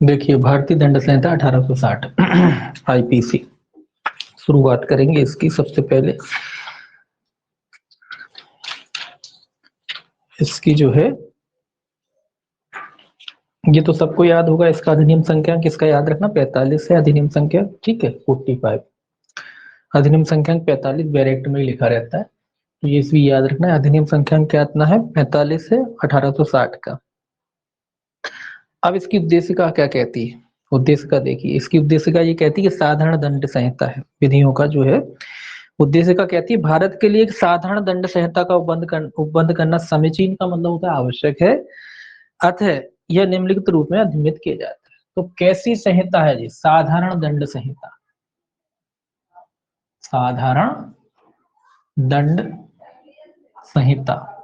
देखिए, भारतीय दंड संहिता 1860 आईपीसी। शुरुआत करेंगे इसकी। सबसे पहले इसकी जो है, ये तो सबको याद होगा, इसका अधिनियम संख्या किसका याद रखना, 45 है अधिनियम संख्या, ठीक है, 45। अधिनियम संख्या 45 बैरेक्ट में ही लिखा रहता है, तो ये भी याद रखना है। अधिनियम संख्या क्या इतना है, 45 है 1860 का। अब इसकी उद्देशिका क्या कहती है, उद्देश्य का देखिए, इसकी उद्देश्य का ये कहती है कि साधारण दंड संहिता है विधियों का जो है उद्देश्य का, कहती है भारत के लिए एक साधारण दंड संहिता का उपबंध करना समीचीन का मतलब होता है आवश्यक है, अतः यह निम्नलिखित रूप में अधिनियमित किया जाता है। तो कैसी संहिता है जी, साधारण दंड संहिता, साधारण दंड संहिता,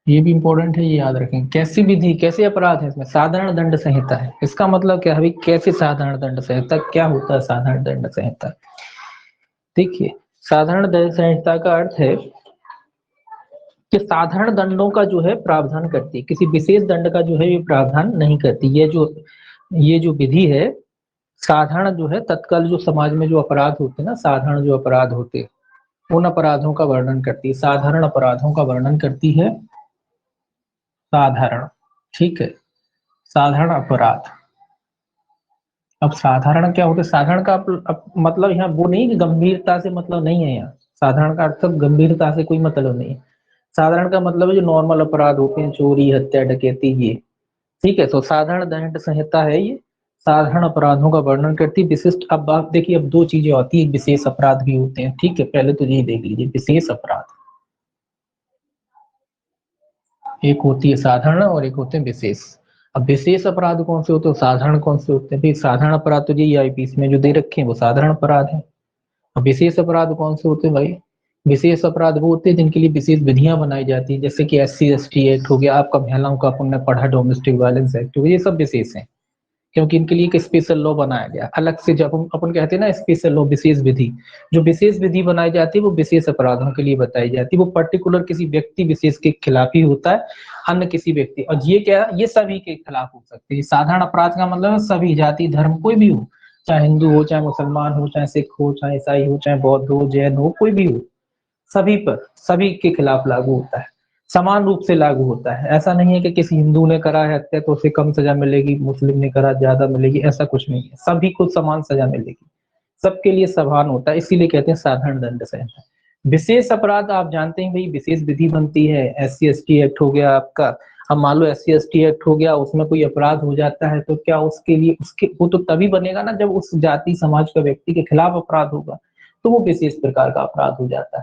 ये भी इंपॉर्टेंट है, ये याद रखें। कैसी विधि, कैसे अपराध है इसमें, साधारण दंड संहिता है। इसका मतलब क्या है भाई, कैसे साधारण दंड संहिता, क्या होता है साधारण दंड संहिता। देखिए, साधारण दंड संहिता का अर्थ है कि साधारण दंडों का जो है प्रावधान करती है, किसी विशेष दंड का जो है ये प्रावधान नहीं करती। ये जो विधि है, साधारण जो है तत्काल जो समाज में जो अपराध होते हैं ना, साधारण जो अपराध होते हैं उन अपराधों का वर्णन करती है, साधारण अपराधों का वर्णन करती है। साधारण, ठीक है, साधारण अपराध। अब साधारण क्या होता है, साधारण का मतलब यहाँ वो नहीं कि गंभीरता से मतलब नहीं है, यहाँ साधारण का अर्थ गंभीरता से कोई मतलब नहीं है। साधारण का मतलब है जो नॉर्मल अपराध होते हैं, चोरी हत्या डकैती, ये ठीक है। तो साधारण दंड संहिता है ये, साधारण अपराधों का वर्णन करती है। विशिष्ट, अब आप देखिए, अब दो चीजें होती है, विशेष अपराध भी होते हैं, ठीक है। पहले तो यही देख लीजिए, विशेष अपराध, एक होती है साधारण और एक होते हैं विशेष। अब विशेष अपराध कौन से होते हैं, साधारण कौन से होते हैं, साधारण अपराध तो यही आईपीसी में जो दे रखे हैं वो साधारण अपराध है। अब विशेष अपराध कौन से होते हैं भाई, विशेष अपराध वो होते हैं जिनके लिए विशेष विधियां बनाई जाती है, जैसे कि SC ST एक्ट हो गया, आपका महिलाओं का अपन ने पढ़ा डोमेस्टिक वायलेंस एक्ट हो गया, ये सब विशेष है, क्योंकि इनके लिए एक स्पेशल लॉ बनाया गया अलग से। जब हम अपन कहते हैं ना स्पेशल लॉ, विशेष विधि, जो विशेष विधि बनाई जाती है वो विशेष अपराधों के लिए बताई जाती है, वो पर्टिकुलर किसी व्यक्ति विशेष के खिलाफ ही होता है, अन्य किसी व्यक्ति। और ये क्या, ये सभी के खिलाफ हो सकते हैं। साधारण अपराध का मतलब है सभी, जाति धर्म कोई भी हो, चाहे हिंदू हो, चाहे मुसलमान हो, चाहे सिख हो, चाहे ईसाई हो, चाहे बौद्ध हो, जैन हो, कोई भी हो, सभी पर, सभी के खिलाफ लागू होता है, समान रूप से लागू होता है। ऐसा नहीं है कि किसी हिंदू ने करा है हत्या तो उसे कम सजा मिलेगी, मुस्लिम ने करा ज्यादा मिलेगी, ऐसा कुछ नहीं है, सभी को समान सजा मिलेगी, सबके लिए समान होता है, इसीलिए कहते हैं साधारण दंड संहिता। विशेष अपराध आप जानते हैं भाई, विशेष विधि बनती है, SC ST एक्ट हो गया आपका। अब मान लो SC ST एक्ट हो गया, उसमें कोई अपराध हो जाता है तो क्या उसके लिए, उसके वो तो तभी बनेगा ना जब उस जाति समाज का व्यक्ति के खिलाफ अपराध होगा, तो वो विशेष प्रकार का अपराध हो जाता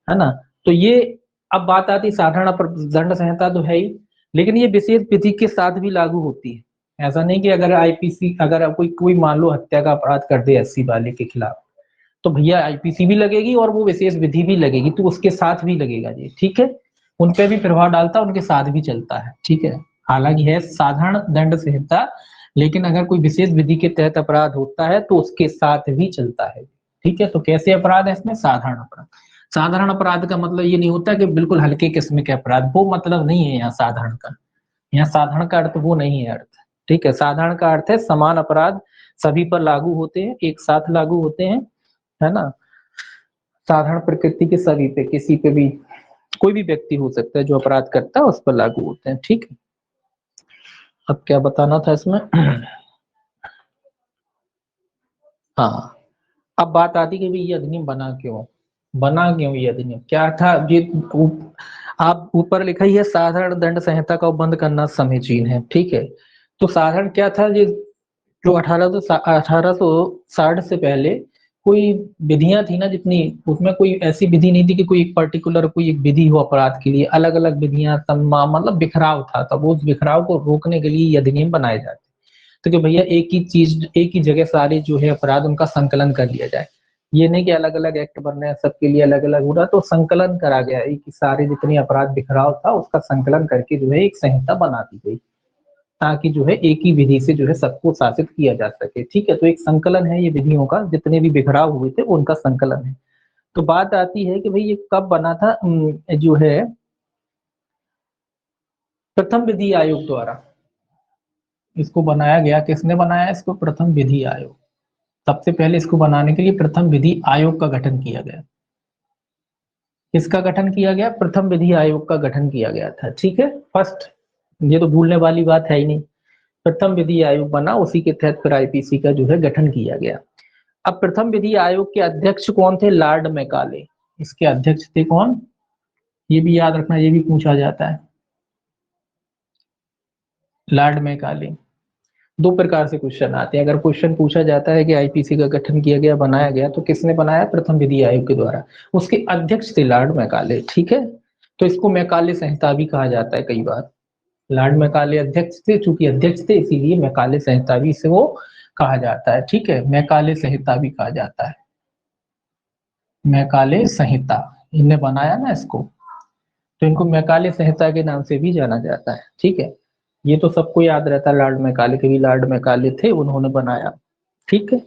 है ना। तो ये, अब बात आती है साधारण दंड संहिता तो है ही, लेकिन ये विशेष विधि के साथ भी लागू होती है। ऐसा नहीं कि अगर आईपीसी, अगर कोई कोई मान लो हत्या का अपराध कर दे SC वाले के खिलाफ, तो भैया आईपीसी भी लगेगी और वो विशेष विधि भी लगेगी, तो उसके साथ भी लगेगा जी, ठीक है। उन पे भी प्रभाव डालता है, उनके साथ भी चलता है, ठीक है। हालांकि है साधारण दंड संहिता, लेकिन अगर कोई विशेष विधि के तहत अपराध होता है तो उसके साथ भी चलता है, ठीक है। तो कैसे अपराध है इसमें, साधारण अपराध। साधारण अपराध का मतलब ये नहीं होता कि बिल्कुल हल्के किस्म के अपराध, वो मतलब नहीं है यहाँ साधारण का। यहाँ साधारण का अर्थ वो नहीं है अर्थ, ठीक है। साधारण का अर्थ है समान अपराध सभी पर लागू होते हैं, एक साथ लागू होते हैं, है ना। साधारण प्रकृति के सभी पे, किसी पे भी, कोई भी व्यक्ति हो सकता है जो अपराध करता है उस पर लागू होते हैं, ठीक है। अब क्या बताना था इसमें हाँ, अब बात आती है कि ये अधिनियम बना क्यों, बना क्यों ये अधिनियम, क्या था ये। आप ऊपर लिखा ही है, साधारण दंड संहिता का उपबंध करना समीचीन है, ठीक है। तो साधारण क्या था ये, जो 1860 से पहले कोई विधियां थी ना जितनी, उसमें कोई ऐसी विधि नहीं थी कि कोई एक पर्टिकुलर कोई एक विधि हो अपराध के लिए, अलग अलग विधियां तमाम, मतलब बिखराव था, तब उस बिखराव को रोकने के लिए ये अधिनियम बनाए जाते। तो कि भैया एक ही चीज, एक ही जगह सारे जो है अपराध उनका संकलन कर लिया जाए, ये नहीं कि अलग अलग एक्ट बन रहे हैं सबके लिए अलग अलग हो रहा, तो संकलन करा गया है कि सारे जितने अपराध बिखराव था उसका संकलन करके जो है एक संहिता बना दी गई, ताकि जो है एक ही विधि से जो है सबको शासित किया जा सके, ठीक है। तो एक संकलन है ये विधियों का, जितने भी बिखराव हुए थे उनका संकलन है। तो बात आती है कि भाई ये कब बना था, जो है प्रथम विधि आयोग द्वारा, इसको बनाया गया, किसने बनाया इसको? प्रथम विधि आयोग। सबसे पहले इसको बनाने के लिए प्रथम विधि आयोग का गठन किया गया। किसका गठन किया गया? प्रथम विधि आयोग का गठन किया गया था। ठीक है, फर्स्ट, ये तो भूलने वाली बात है ही नहीं। प्रथम विधि आयोग बना, उसी के तहत फिर आईपीसी का जो है गठन किया गया। अब प्रथम विधि आयोग के अध्यक्ष कौन थे? Lord Macaulay. इसके अध्यक्ष थे कौन? ये भी याद रखना, ये भी पूछा जाता है। Lord Macaulay. दो प्रकार से क्वेश्चन आते हैं। अगर क्वेश्चन पूछा जाता है कि आईपीसी का गठन किया गया, बनाया गया, तो किसने बनाया? प्रथम विधि आयोग के द्वारा। उसके अध्यक्ष थे लॉर्ड मैकाले। ठीक है, तो इसको मैकाले संहिता भी कहा जाता है कई बार। लॉर्ड मैकाले अध्यक्ष थे, चूंकि अध्यक्ष थे इसीलिए मैकाले संहिता भी से वो कहा जाता है। ठीक है, मैकाले संहिता भी कहा जाता है। मैकाले संहिता, इनने बनाया ना इसको, तो इनको मैकाले संहिता के नाम से भी जाना जाता है। ठीक है, ये तो सबको याद रहता है, लॉर्ड मैकाले के भी लॉर्ड मैकाले थे, उन्होंने बनाया। ठीक है,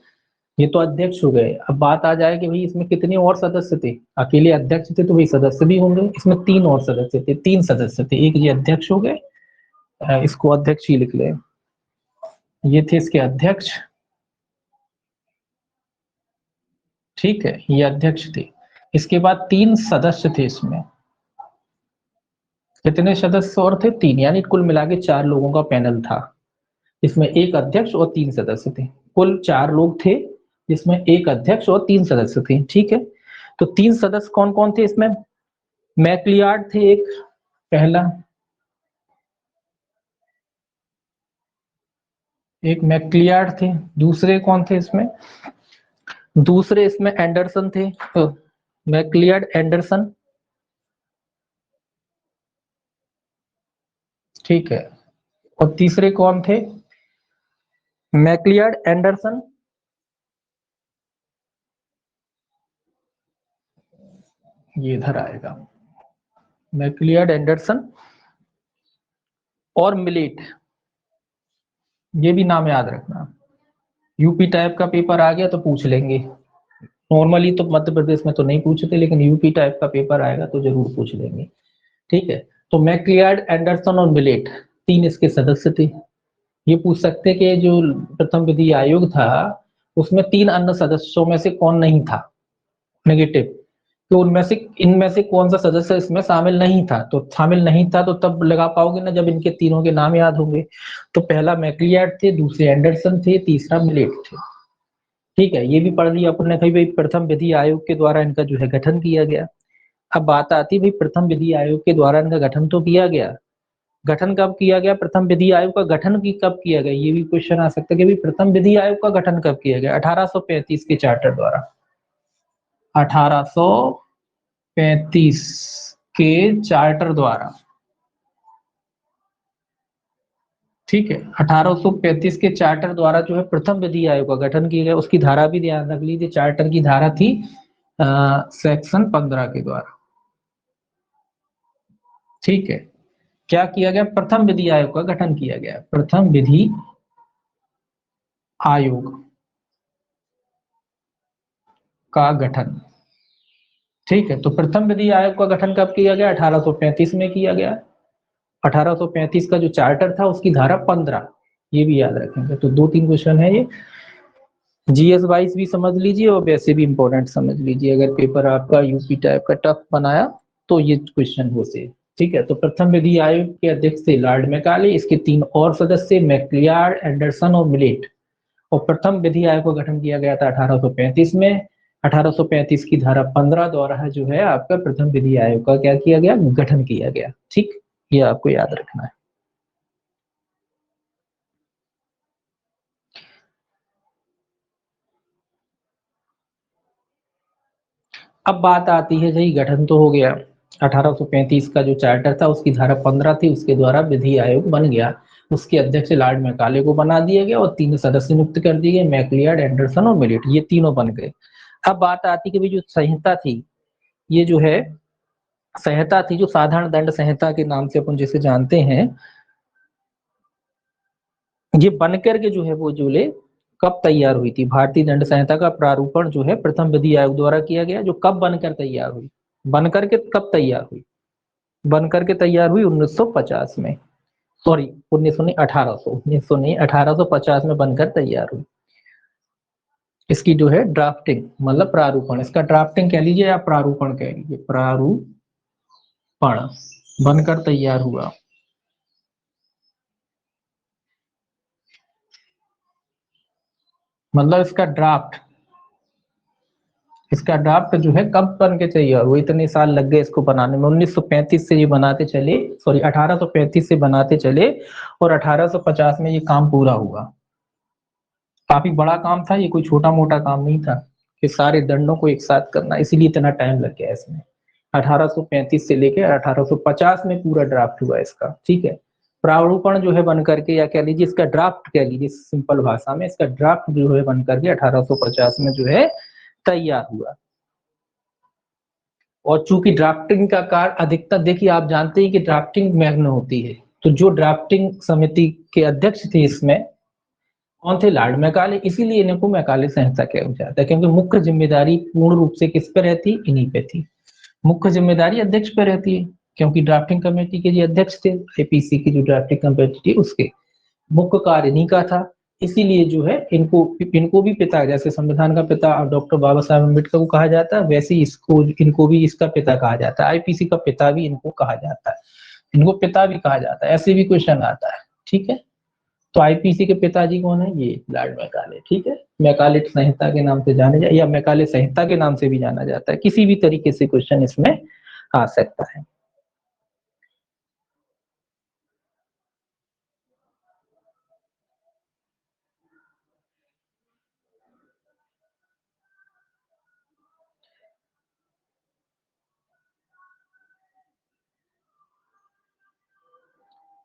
ये तो अध्यक्ष हो गए। अब बात आ जाए कि भाई इसमें कितने और सदस्य थे। अकेले अध्यक्ष थे तो भाई सदस्य भी होंगे, इसमें तीन और सदस्य थे, तीन सदस्य थे। एक ये अध्यक्ष हो गए, इसको अध्यक्ष ही लिख ले, ये थे इसके अध्यक्ष। ठीक है, ये अध्यक्ष थे। इसके बाद तीन सदस्य थे इसमें। कितने सदस्य और थे? तीन, यानी कुल मिला के चार लोगों का पैनल था। इसमें एक अध्यक्ष और तीन सदस्य थे। कुल चार लोग थे, जिसमें एक अध्यक्ष और तीन सदस्य थे। ठीक है, तो तीन सदस्य कौन कौन थे इसमें? मैक्लियार्ड थे एक, पहला, एक मैक्लियार्ड थे। दूसरे कौन थे इसमें? दूसरे इसमें एंडरसन थे, तो मैक्लियार्ड एंडरसन। ठीक है, और तीसरे कौन थे? मैक्लियार्ड एंडरसन। ये इधर आएगा, मैक्लियार्ड एंडरसन और मिलेट। ये भी नाम याद रखना, यूपी टाइप का पेपर आ गया तो पूछ लेंगे। नॉर्मली तो मध्य प्रदेश में तो नहीं पूछते, लेकिन यूपी टाइप का पेपर आएगा तो जरूर पूछ लेंगे। ठीक है, तो मैक्लियार्ड एंडरसन और मिलेट तीन इसके सदस्य थे। ये पूछ सकते कि जो प्रथम विधि आयोग था उसमें तीन अन्य सदस्यों में से कौन नहीं था, नेगेटिव, तो उनमें से इनमें से कौन सा सदस्य इसमें शामिल नहीं था। तो शामिल नहीं था तो तब लगा पाओगे ना जब इनके तीनों के नाम याद होंगे। तो पहला मैक्लियार्ड थे, दूसरे एंडरसन थे, तीसरा मिलेट थे। ठीक है, ये भी पढ़ लिया अपन ने, भाई प्रथम विधि आयोग के द्वारा इनका जो है गठन किया गया। अब बात आती भाई प्रथम विधि आयोग के द्वारा इनका गठन तो किया गया, गठन कब किया गया? प्रथम विधि आयोग का गठन की कब किया गया, ये भी क्वेश्चन आ सकता है कि भाई प्रथम विधि आयोग का गठन कब किया गया? 1835 के चार्टर द्वारा। 1835 के चार्टर द्वारा। ठीक है, 1835 के चार्टर द्वारा जो है प्रथम विधि आयोग का गठन किया गया। उसकी धारा भी ध्यान रख लीजिए, चार्टर की धारा थी सेक्शन 15 के द्वारा। ठीक है, क्या किया गया? प्रथम विधि आयोग का गठन किया गया, प्रथम विधि आयोग का गठन। ठीक है, तो प्रथम विधि आयोग का गठन कब किया गया? 1835 में किया गया। 1835 का जो चार्टर था उसकी धारा 15, ये भी याद रखेंगे। तो दो तीन क्वेश्चन है ये, जीएस वाइज भी समझ लीजिए और वैसे भी इंपॉर्टेंट समझ लीजिए। अगर पेपर आपका यूपी टाइप का टफ बनाया तो ये क्वेश्चन हो से। ठीक है, तो प्रथम विधि आयोग के अध्यक्ष थे लॉर्ड मैकाले, इसके तीन और सदस्य मैक्लियार्ड, एंडरसन और मिलेट। और प्रथम विधि आयोग का गठन किया गया था 1835 में। 1835 की धारा 15 द्वारा जो है आपका प्रथम विधि आयोग का क्या किया गया? गठन किया गया। ठीक, ये आपको याद रखना है। अब बात आती है जी, गठन तो हो गया, 1835 का जो चार्टर था उसकी धारा 15 थी, उसके द्वारा विधि आयोग बन गया। उसके अध्यक्ष लॉर्ड मैकाले को बना दिया गया और तीन सदस्य नियुक्त कर दिए गए, मैक्लियार्ड, एंडरसन और मिलेट, ये तीनों बन गए। अब बात आती कि भाई जो संहिता थी, ये जो है संहिता थी, जो साधारण दंड संहिता के नाम से अपन जिसे जानते हैं, ये बनकर के जो है वो जो ले कब तैयार हुई थी? भारतीय दंड संहिता का प्रारूपण जो है प्रथम विधि आयोग द्वारा किया गया। जो कब बनकर तैयार हुई? बनकर के कब तैयार हुई? बनकर के तैयार हुई 1950 में। सॉरी 1900 नहीं 1800, 1900 नहीं 1850 में बनकर तैयार हुई। इसकी जो है ड्राफ्टिंग मतलब प्रारूपण, इसका ड्राफ्टिंग कह लीजिए या प्रारूपण कह लीजिए, प्रारूपण बनकर तैयार हुआ। मतलब इसका ड्राफ्ट जो है कब बन के चाहिए, वो इतने साल लग गए इसको बनाने में। 1935 से ये बनाते चले, सॉरी 1835 से बनाते चले और 1850 में ये काम पूरा हुआ। काफी बड़ा काम था ये, कोई छोटा मोटा काम नहीं था कि सारे दंडों को एक साथ करना, इसीलिए इतना टाइम लग गया इसमें। 1835 से लेकर 1850 में पूरा ड्राफ्ट हुआ इसका, ठीक है। प्रारूपण जो है बन करके, या कह लीजिए इसका ड्राफ्ट कह लीजिए सिंपल भाषा में, इसका ड्राफ्ट जो है बन करके 1850 में जो है तैयार हुआ। और चूंकि ड्राफ्टिंग का कार्य अधिकतर, देखिए आप जानते हैं कि ड्राफ्टिंग मैग्न होती है, तो जो ड्राफ्टिंग समिति के अध्यक्ष थे इसमें कौन थे, लॉर्ड मैकाले, इसीलिए इनको मैकाले संहिता कहा जाता है, क्योंकि मुख्य जिम्मेदारी पूर्ण रूप से किस पे रहती, इन्हीं पे थी। मुख्य जिम्मेदारी अध्यक्ष पे रहती है, क्योंकि ड्राफ्टिंग कमेटी के जो अध्यक्ष थे, एपीसी की जो ड्राफ्टिंग कमेटी थी उसके मुख्य कार्य इन्हीं का था। इसीलिए जो है इनको भी पिता, जैसे संविधान का पिता डॉक्टर बाबा साहेब अम्बेडकर को कहा जाता है, वैसे ही इनको भी इसका पिता कहा जाता है, आईपीसी का पिता भी इनको कहा जाता है, इनको पिता भी कहा जाता है, ऐसे भी क्वेश्चन आता है, ठीक है। तो आईपीसी के पिताजी कौन है, ये लॉर्ड मैकाले, ठीक है। मैकाले संहिता के नाम से जाने जाए, या मैकाले संहिता के नाम से भी जाना जाता है, किसी भी तरीके से क्वेश्चन इसमें आ सकता है।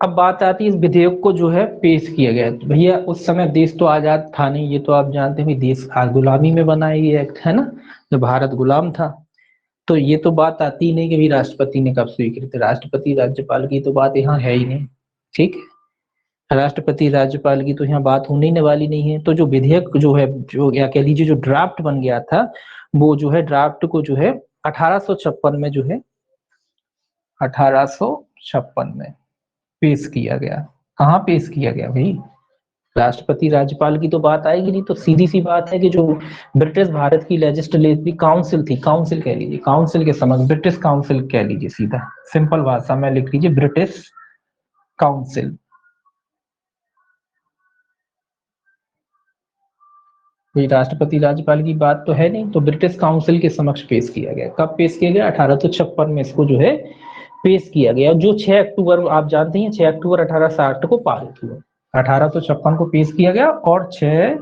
अब बात आती है इस विधेयक को जो है पेश किया गया, तो भैया उस समय देश तो आजाद था नहीं, ये तो आप जानते हैं, देश गुलामी में बना ये एक्ट है ना, जो भारत गुलाम था। तो ये तो बात आती ही नहीं कि भी राष्ट्रपति ने कब स्वीकृत, राष्ट्रपति राज्यपाल की तो बात यहाँ है ही नहीं, ठीक है। राष्ट्रपति राज्यपाल की तो यहाँ बात होने ही वाली नहीं है। तो जो विधेयक जो है, जो या कह लीजिए जो ड्राफ्ट बन गया था, वो जो है ड्राफ्ट को जो है 1856 में जो है 1856 में पेश किया गया। कहाँ पेश किया गया भाई, राष्ट्रपति राज्यपाल की तो बात आएगी नहीं, तो सीधी सी बात है कि जो ब्रिटिश भारत की लेजिस्लेटिव काउंसिल थी, काउंसिल कह लीजिए, काउंसिल के समक्ष ब्रिटिश काउंसिल कह लीजिए, सीधा सिंपल भाषा में लिख लीजिए ब्रिटिश काउंसिल। ये राष्ट्रपति राज्यपाल की बात तो है नहीं, तो ब्रिटिश काउंसिल के समक्ष पेश किया गया। कब पेश किया गया, 1856 में इसको जो है पेश किया गया, जो 6 अक्टूबर, आप जानते हैं 6 अक्टूबर 1860 को पारित हुआ। 1856 को पेश किया गया और 6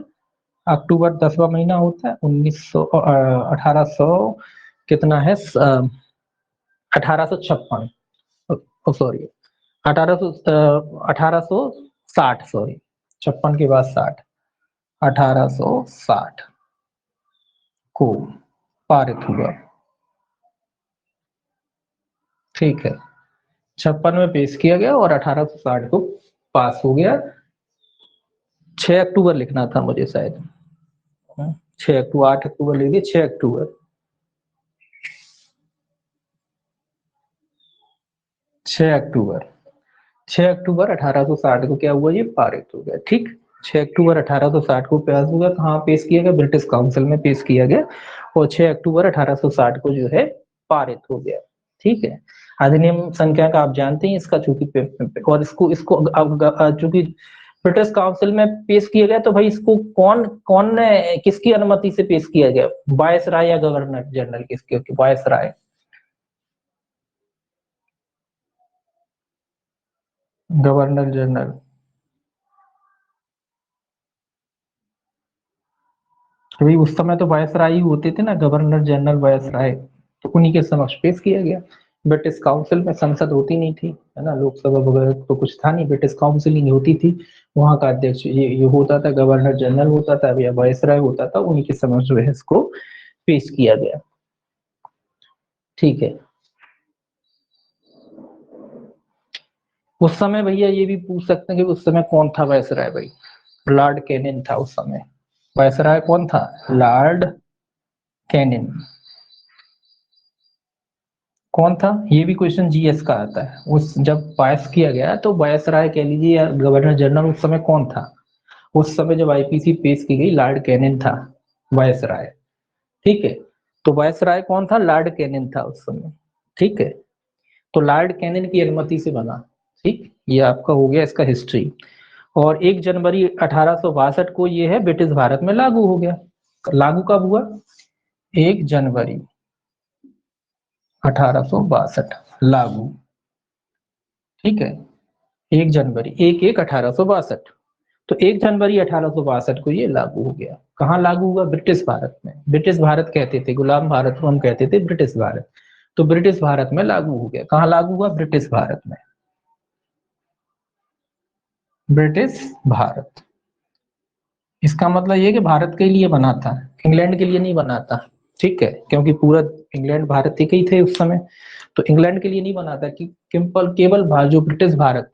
अक्टूबर 10वां महीना होता है 1900 1800 कितना है 1856, सॉरी 1800 1860, सॉरी 56 के बाद 60, 1860 को पारित हुआ, ठीक है। 56 में पेश किया गया और 1860 को पास हो गया। 6 अक्टूबर लिखना था मुझे शायद, 6 अक्टूबर, 8 अक्टूबर लिख दिए, 6 अक्टूबर, 6 अक्टूबर, 6 अक्टूबर 1860 को क्या हुआ, ये पारित हो गया, ठीक। 6 अक्टूबर 1860 को पास हुआ, कहाँ पेश किया गया, ब्रिटिश काउंसिल में पेश किया गया, और 6 अक्टूबर 1860 को जो है पारित हो गया, ठीक है। अधिनियम संख्या का आप जानते हैं इसका, चूंकि और इसको इसको चूंकि ब्रिटिश काउंसिल में पेश किया गया, तो भाई इसको कौन कौन ने किसकी अनुमति से पेश किया गया, वायसराय या गवर्नर जनरल, किसके, वायसराय, गवर्नर जनरल। तो भाई उस समय तो वायसराय ही होते थे ना, गवर्नर जनरल वायसराय, तो उन्हीं के समक्ष पेश किया गया। ब्रिटिश काउंसिल में संसद होती नहीं थी, है ना, लोकसभा वगैरह तो कुछ था नहीं, ब्रिटिश काउंसिल ही होती थी। वहां का अध्यक्ष ये होता था, गवर्नर जनरल होता था या वायसराय होता था, उन्हीं के समक्ष जो है इसको पेश किया गया, ठीक है। उस समय भैया ये भी पूछ सकते हैं कि उस समय कौन था वायसराय, भाई लॉर्ड कैनिन था उस समय। वायसराय कौन था, लॉर्ड कैनिन, कौन था, ये भी क्वेश्चन जीएस का आता है। उस जब पास किया गया तो वायसराय कह लीजिए या गवर्नर जनरल उस समय कौन था, उस समय जब आईपीसी पेश की गई लॉर्ड कैनिंग था वायसराय। ठीक है, तो वायसराय कौन था, लॉर्ड कैनिंग था उस समय। ठीक है, तो लॉर्ड कैनिंग की अनुमति से बना। ठीक, ये आपका हो गया इसका हिस्ट्री। और 1 जनवरी 1862 को ये है ब्रिटिश भारत में लागू हो गया। लागू कब हुआ, 1 जनवरी 1862 लागू। ठीक है, 1 जनवरी 1/1/1862। तो 1 जनवरी 1862 को ये लागू हो गया। कहाँ लागू हुआ, ब्रिटिश भारत में। ब्रिटिश भारत कहते थे, गुलाम भारत को हम कहते थे ब्रिटिश भारत। तो ब्रिटिश भारत में लागू हो गया। कहाँ लागू हुआ, ब्रिटिश भारत में। ब्रिटिश भारत, इसका मतलब ये कि भारत के लिए बना था, इंग्लैंड के लिए नहीं बना था। ठीक है, क्योंकि पूरा इंग्लैंड भारत के ही थे उस समय, तो इंग्लैंड के लिए नहीं बना था कि केवल जो ब्रिटिश भारत,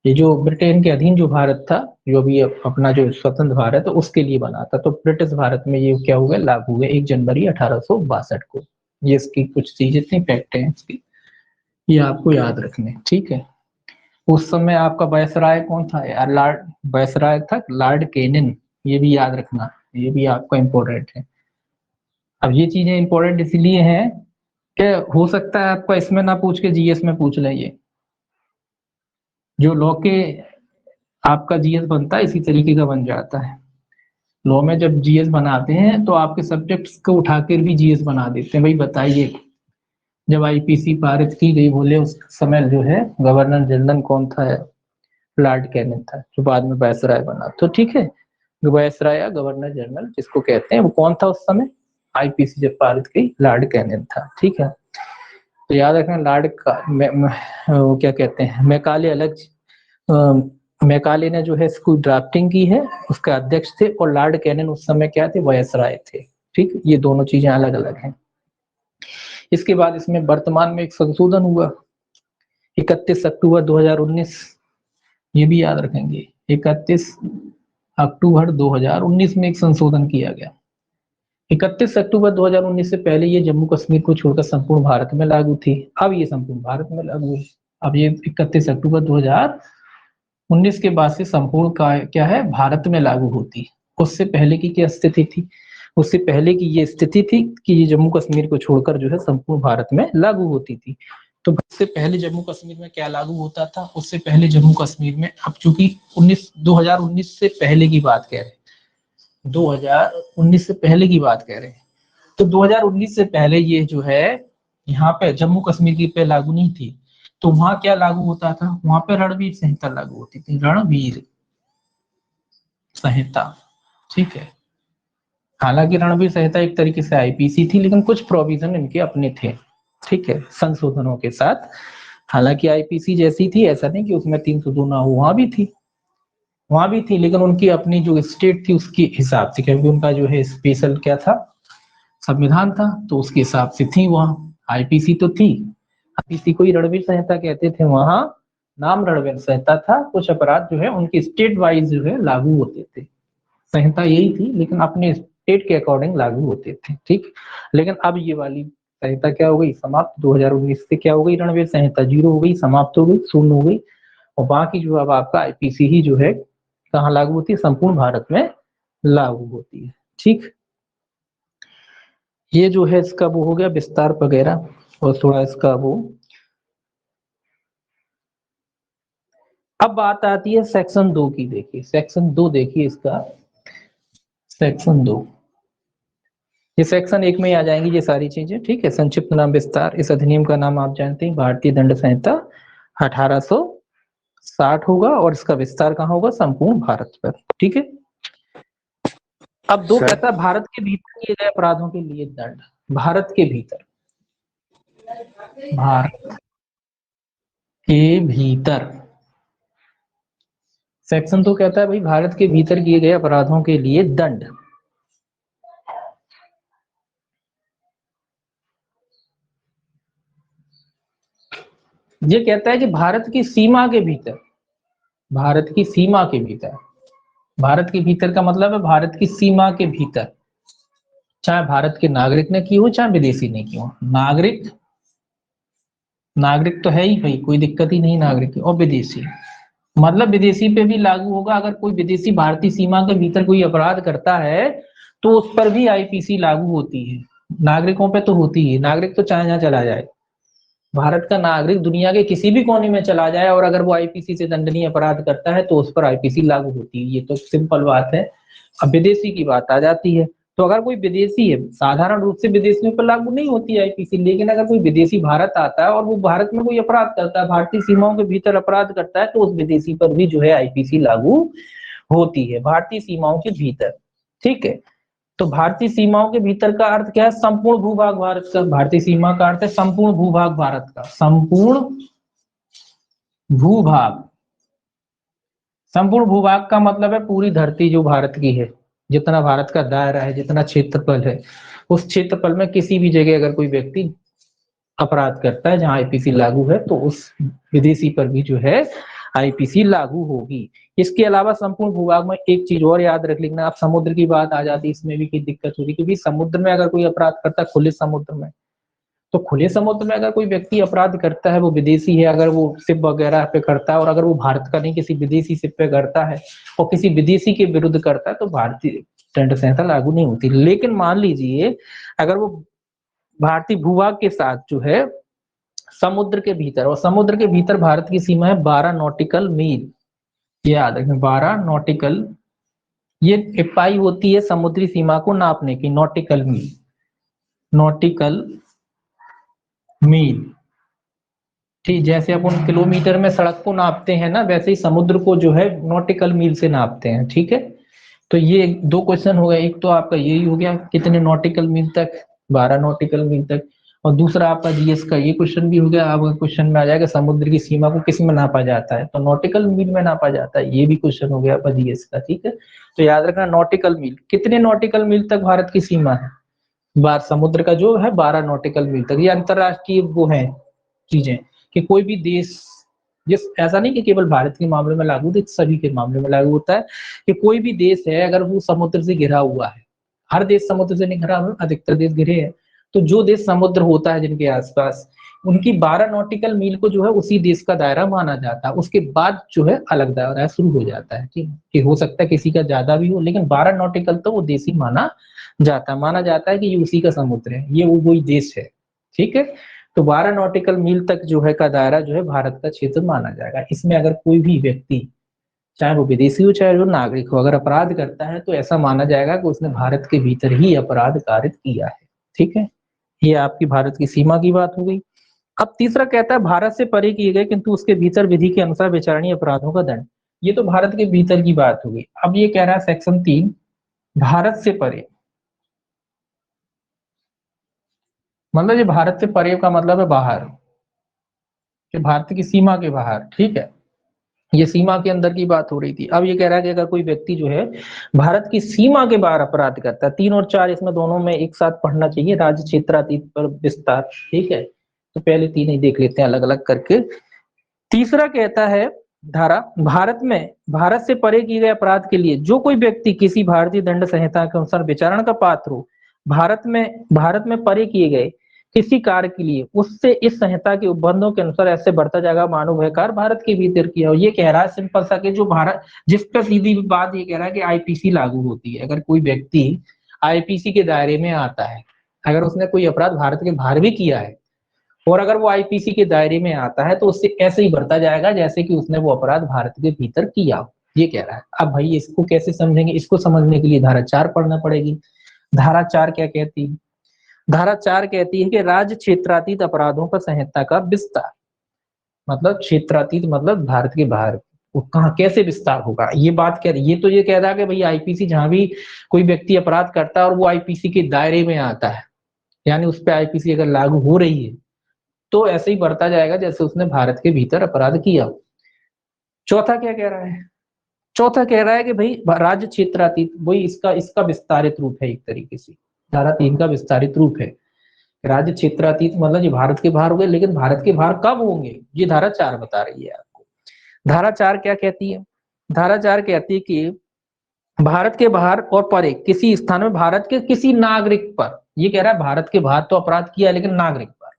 ये जो ब्रिटेन के अधीन जो भारत था, जो भी अपना जो स्वतंत्र भारत है उसके लिए बना था। तो ब्रिटिश भारत में ये क्या हुआ, लागू हुआ 1 जनवरी 1862 को। ये इसकी कुछ चीजें थी, फैक्ट है इसकी, ये आपको याद रखने। ठीक है, उस समय आपका वायसराय कौन था यार, लॉर्ड वायसराय था लॉर्ड केनिन, ये भी याद रखना, ये भी आपका इंपॉर्टेंट है। अब ये चीजें इंपॉर्टेंट इसलिए हैं कि हो सकता है आपका इसमें ना पूछ के जीएस में पूछ लें। ये जो लॉ के आपका जीएस बनता है इसी तरीके का बन जाता है। लॉ में जब जीएस बनाते हैं तो आपके सब्जेक्ट्स को उठाकर भी जीएस बना देते हैं। भाई बताइए, जब आईपीसी पारित की गई, बोले उस समय जो है गवर्नर जनरल कौन था, लॉर्ड कैनिंग था, जो बाद में वायसराय बना। तो ठीक है, वायसराय या गवर्नर जनरल जिसको कहते हैं, वो कौन था उस समय, आईपीसी जब पारित की, लॉर्ड कैनिंग था। ठीक है, तो याद रखना लॉर्ड का वो क्या कहते हैं, मैकाले अलग, मैकाले ने जो है इसको ड्राफ्टिंग की है, उसका अध्यक्ष थे, और लॉर्ड कैनिंग उस समय क्या थे, वायसराय थे। ठीक, ये दोनों चीजें अलग अलग हैं। इसके बाद इसमें वर्तमान में एक संशोधन हुआ 31 अक्टूबर 2019, ये भी याद रखेंगे। 31 अक्टूबर 2019 में एक संशोधन किया गया। 31 अक्टूबर 2019 से पहले ये जम्मू कश्मीर को छोड़कर संपूर्ण भारत में लागू थी। अब ये संपूर्ण भारत में लागू है। अब ये 31 अक्टूबर 2019 के बाद से संपूर्ण का क्या है, भारत में लागू होती है। उससे पहले की क्या स्थिति थी, उससे पहले की ये स्थिति थी कि ये जम्मू कश्मीर को छोड़कर जो है संपूर्ण भारत में लागू होती थी। तो उससे पहले जम्मू कश्मीर में क्या लागू होता था, उससे पहले जम्मू कश्मीर में, अब चूंकि 2019 से पहले की बात कह रहे हैं, 2019 से पहले की बात कह रहे हैं, तो 2019 से पहले ये जो है यहाँ पे जम्मू कश्मीर की पे लागू नहीं थी। तो वहां क्या लागू होता था, वहां पे रणवीर संहिता लागू होती थी, रणवीर संहिता। ठीक है, हालांकि रणवीर संहिता एक तरीके से आईपीसी थी, लेकिन कुछ प्रोविजन इनके अपने थे। ठीक है, संशोधनों के साथ। हालांकि आईपीसी जैसी थी, ऐसा नहीं कि उसमें 302 ना हो, वहां भी थी, वहां भी थी, लेकिन उनकी अपनी जो स्टेट थी उसके हिसाब से, क्योंकि उनका जो है स्पेशल क्या था, संविधान था, तो उसके हिसाब से थी वहां। आईपीसी तो थी, आईपीसी को ही रणवीर संहिता कहते थे। वहां नाम रणवीर संहिता था, कुछ अपराध जो है उनके स्टेट वाइज जो है लागू होते थे। संहिता यही थी, लेकिन अपने स्टेट के अकॉर्डिंग लागू होते थे। ठीक, लेकिन अब ये वाली संहिता क्या हो गई, समाप्त। 2019 से क्या हो गई, रणवीर संहिता जीरो हो गई, समाप्त हो गई, शून्य हो गई। और बाकी जो अब आपका आईपीसी ही जो है कहाँ लागू होती है, संपूर्ण भारत में लागू होती है। ठीक, ये जो है इसका वो हो गया विस्तार वगैरह, और थोड़ा इसका वो। अब बात आती है सेक्शन 2 की। देखिए सेक्शन 2, देखिए इसका सेक्शन 2, ये सेक्शन 1 में ही आ जाएंगी ये सारी चीजें। ठीक है, संक्षिप्त नाम विस्तार, इस अधिनियम का नाम आप जानते हैं भारतीय दंड संहिता 1860 होगा, और इसका विस्तार कहाँ होगा, संपूर्ण भारत पर। ठीक है, अब 2 कहता है भारत के भीतर किए गए अपराधों के लिए दंड। भारत के भीतर, भारत के भीतर, सेक्शन 2 कहता है भाई भारत के भीतर किए गए अपराधों के लिए दंड। ये कहता है कि भारत की सीमा के भीतर, भारत की सीमा के भीतर, भारत के भीतर का मतलब है भारत की सीमा के भीतर, चाहे भारत के नागरिक ने की हो चाहे विदेशी ने की हो, नागरिक नागरिक तो है ही भाई, कोई दिक्कत ही नहीं नागरिक की। और विदेशी मतलब विदेशी पे भी लागू होगा, अगर कोई विदेशी भारतीय सीमा के भीतर कोई अपराध करता है तो उस पर भी आईपीसी लागू होती है। नागरिकों पे तो होती है, नागरिक तो चाहे जहाँ चला जाए, भारत का नागरिक दुनिया के किसी भी कोने में चला जाए और अगर वो आईपीसी से दंडनीय अपराध करता है तो उस पर आईपीसी लागू होती है, ये तो सिंपल बात है। अब विदेशी की बात आ जाती है, तो अगर कोई विदेशी है, साधारण रूप से विदेशियों पर लागू नहीं होती है आईपीसी, लेकिन अगर कोई विदेशी भारत आता है और वो भारत में कोई अपराध करता है, भारतीय सीमाओं के भीतर अपराध करता है, तो उस विदेशी पर भी जो है आईपीसी लागू होती है भारतीय सीमाओं के भीतर। ठीक है, तो भारतीय सीमाओं के भीतर का अर्थ क्या है? संपूर्ण भूभाग भारत का। भारतीय सीमा का अर्थ है संपूर्ण भूभाग भारत का, संपूर्ण भूभाग। संपूर्ण भूभाग का मतलब है पूरी धरती जो भारत की है, जितना भारत का दायरा है, जितना क्षेत्रफल है, उस क्षेत्रफल में किसी भी जगह अगर कोई व्यक्ति अपराध करता है जहां आईपीसी लागू है, तो उस विदेशी पर भी जो है आईपीसी लागू होगी। इसके अलावा संपूर्ण भूभाग में एक चीज और याद रख लेना, आप समुद्र की बात आ जाती है, इसमें भी कोई दिक्कत होगी, क्योंकि समुद्र में अगर कोई अपराध करता है खुले समुद्र में, तो खुले समुद्र में अगर कोई व्यक्ति अपराध करता है, वो विदेशी है, अगर वो शिप वगैरह पे करता है और अगर वो भारत का नहीं किसी विदेशी शिप पे करता है और किसी विदेशी के विरुद्ध करता है, तो भारतीय दंड संहिता लागू नहीं होती। लेकिन मान लीजिए अगर वो भारतीय भूभाग के साथ जो है समुद्र के भीतर, और समुद्र के भीतर भारत की सीमा है 12 नॉटिकल मील, ये याद रखें 12 नॉटिकल, ये इकाई होती है समुद्री सीमा को नापने की, नॉटिकल मील, नॉटिकल मील। ठीक, जैसे अपन किलोमीटर में सड़क को नापते हैं ना, वैसे ही समुद्र को जो है नॉटिकल मील से नापते हैं। ठीक है, तो ये दो क्वेश्चन हो गए, एक तो आपका यही हो गया कितने नॉटिकल मील तक, 12 नॉटिकल मील तक, और दूसरा आपका जीएस का ये क्वेश्चन भी हो गया। आपका क्वेश्चन में आ जाएगा समुद्र की सीमा को किस में नापा जाता है, तो नॉटिकल मील में नापा जाता है, ये भी क्वेश्चन हो गया आपका जीएस का। ठीक है, तो याद रखना नॉटिकल मील, कितने नॉटिकल मील तक भारत की सीमा है, बार समुद्र का जो है 12 नॉटिकल मील तक। ये अंतरराष्ट्रीय वो है चीजें कि कोई भी देश, जिस ऐसा नहीं कि केवल भारत के मामले में लागू होता है, सभी के मामले में लागू होता है कि कोई भी देश है अगर वो समुद्र से घिरा हुआ है, हर देश समुद्र से नहीं घिरा हुआ, अधिकतर देश घिरे हैं, तो जो देश समुद्र होता है जिनके आसपास, उनकी 12 नॉटिकल मील को जो है उसी देश का दायरा माना जाता है। उसके बाद जो है अलग दायरा शुरू हो जाता है। ठीक है, कि हो सकता है किसी का ज्यादा भी हो, लेकिन 12 नॉटिकल तो वो देश ही माना जाता है, माना जाता है कि ये उसी का समुद्र है, ये वो वही देश है। ठीक है, तो 12 नॉटिकल मील तक जो है का दायरा जो है भारत का क्षेत्र माना जाएगा। इसमें अगर कोई भी व्यक्ति, चाहे वो विदेशी हो चाहे वो नागरिक हो, अगर अपराध करता है तो ऐसा माना जाएगा कि उसने भारत के भीतर ही अपराध कारित किया है। ठीक है, ये आपकी भारत की सीमा की बात हो गई। अब तीसरा कहता है भारत से परे किए गए किंतु उसके भीतर विधि के अनुसार विचारणीय अपराधों का दंड। ये तो भारत के भीतर की बात हो गई। अब ये कह रहा है सेक्शन 3, भारत से परे, मतलब ये भारत से परे का मतलब है बाहर, कि भारत की सीमा के बाहर। ठीक है, ये सीमा के अंदर की बात हो रही थी। अब ये कह रहा है कि अगर कोई व्यक्ति जो है भारत की सीमा के बाहर अपराध करता है, 3 और 4 इसमें दोनों में एक साथ पढ़ना चाहिए, राज्य क्षेत्रातीत पर विस्तार। ठीक है, तो पहले 3 ही देख लेते हैं अलग अलग करके। तीसरा कहता है धारा, भारत में भारत से परे किए गए अपराध के लिए जो कोई व्यक्ति किसी भारतीय दंड संहिता के अनुसार विचारण का पात्र हो, भारत में परे किए गए किसी कार्य के लिए उससे इस संहिता के उपबंधों के अनुसार ऐसे बढ़ता जाएगा मानव है कार्य भारत के भीतर किया हो। ये कह रहा है सिंपल सा कि जो भारत, जिस पर सीधी बात ये कह रहा है कि आईपीसी लागू होती है। अगर कोई व्यक्ति आईपीसी के दायरे में आता है, अगर उसने कोई अपराध भारत के बाहर भी किया है और अगर वो आईपीसी के दायरे में आता है, तो उससे ऐसे ही बढ़ता जाएगा जैसे कि उसने वो अपराध भारत के भीतर किया हो, ये कह रहा है। अब भाई इसको कैसे समझेंगे, इसको समझने के लिए धारा 4 पढ़ना पड़ेगी। धारा 4 क्या कहती है? धारा 4 कहती है कि राज्य क्षेत्रातीत अपराधों पर संहिता का विस्तार, मतलब क्षेत्रातीत मतलब भारत के बाहर, वो कहाँ कैसे विस्तार होगा, ये बात कह रही। ये तो ये कह रहा है कि भाई आईपीसी जहां भी कोई व्यक्ति अपराध करता है और वो आईपीसी के दायरे में आता है, यानी उस पर आईपीसी अगर लागू हो रही है, तो ऐसे ही बढ़ता जाएगा जैसे उसने भारत के भीतर अपराध किया। चौथा क्या कह रहा है? चौथा कह रहा है कि भाई राज्य क्षेत्रातीत, वही इसका इसका विस्तारित रूप है, एक तरीके से धारा 3 का विस्तारित रूप है। राज्य क्षेत्रातीत मतलब ये भारत के बाहर हो गए, लेकिन भारत के बाहर कब होंगे, ये धारा 4 बता रही है आपको। धारा 4 क्या कहती है? धारा 4 कहती है कि भारत के बाहर और परे किसी स्थान में भारत के किसी नागरिक पर, ये कह रहा है भारत के बाहर तो अपराध किया लेकिन नागरिक पर,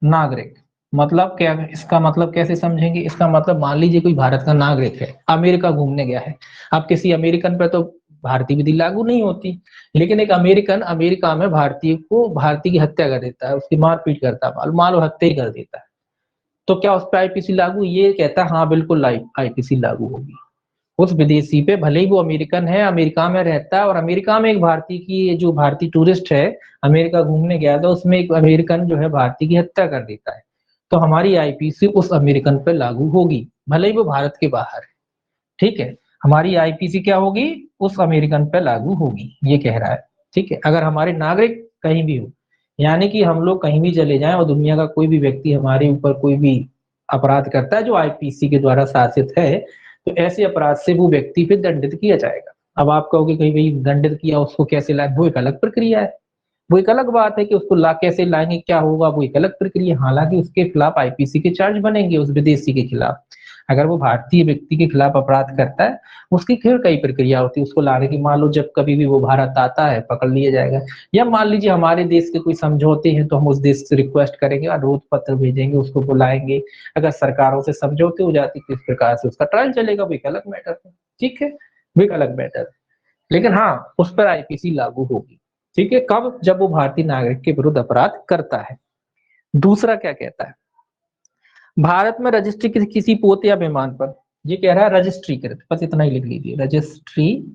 नागरिक मतलब क्या, इसका मतलब कैसे समझेंगे? इसका मतलब मान लीजिए कोई भारत का नागरिक है, अमेरिका घूमने गया है। अब किसी अमेरिकन पे तो भारतीय विधि लागू नहीं होती, लेकिन एक अमेरिकन अमेरिका में भारतीय को, भारतीय की हत्या कर देता है, उसकी मारपीट करता है, मान लो हत्या ही कर देता है, तो क्या उस पर आईपीसी लागू? ये कहता है हाँ बिल्कुल आईपीसी लागू होगी। उस विदेशी पे, भले ही वो अमेरिकन है, अमेरिका में रहता है, और अमेरिका में एक भारतीय की, जो भारतीय टूरिस्ट है अमेरिका घूमने गया था, उसमें एक अमेरिकन जो है भारतीय की हत्या कर देता है, तो हमारी आईपीसी उस अमेरिकन पे लागू होगी, भले ही वो भारत के बाहर है। ठीक है, हमारी आईपीसी क्या होगी? उस अमेरिकन पे लागू होगी, ये कह रहा है। ठीक है, अगर हमारे नागरिक कहीं भी हो, यानी कि हम लोग कहीं भी चले जाएं और दुनिया का कोई भी व्यक्ति हमारे ऊपर कोई भी अपराध करता है जो आईपीसी के द्वारा शासित है, तो ऐसे अपराध से वो व्यक्ति फिर दंडित किया जाएगा। अब आप कहोगे कहीं भाई दंडित किया उसको कैसे लाए? वो एक अलग प्रक्रिया है, वो एक अलग बात है कि उसको ला कैसे लाएंगे, क्या होगा, वो एक अलग प्रक्रिया। हालांकि उसके खिलाफ आईपीसी के चार्ज बनेंगे उस विदेशी के खिलाफ। अगर वो भारतीय व्यक्ति के खिलाफ अपराध करता है, उसकी फिर कई प्रक्रिया होती है उसको लाने की। मान लो जब कभी भी वो भारत आता है पकड़ लिया जाएगा, या मान लीजिए हमारे देश के कोई समझौते हैं तो हम उस देश से रिक्वेस्ट करेंगे, अनुरोध पत्र भेजेंगे, उसको बुलाएंगे। अगर सरकारों से समझौते हो जाती किस प्रकार से उसका ट्रायल चलेगा, वो एक अलग मैटर है। ठीक है, वो एक अलग मैटर है, लेकिन हाँ उस पर आईपीसी लागू होगी। ठीक है, कब? जब वो भारतीय नागरिक के विरुद्ध अपराध करता है। दूसरा क्या कहता है? भारत में रजिस्ट्री किसी पोत या विमान पर, ये कह रहा है रजिस्ट्रीकृत, बस इतना ही लिख लीजिए, रजिस्ट्रीकृत।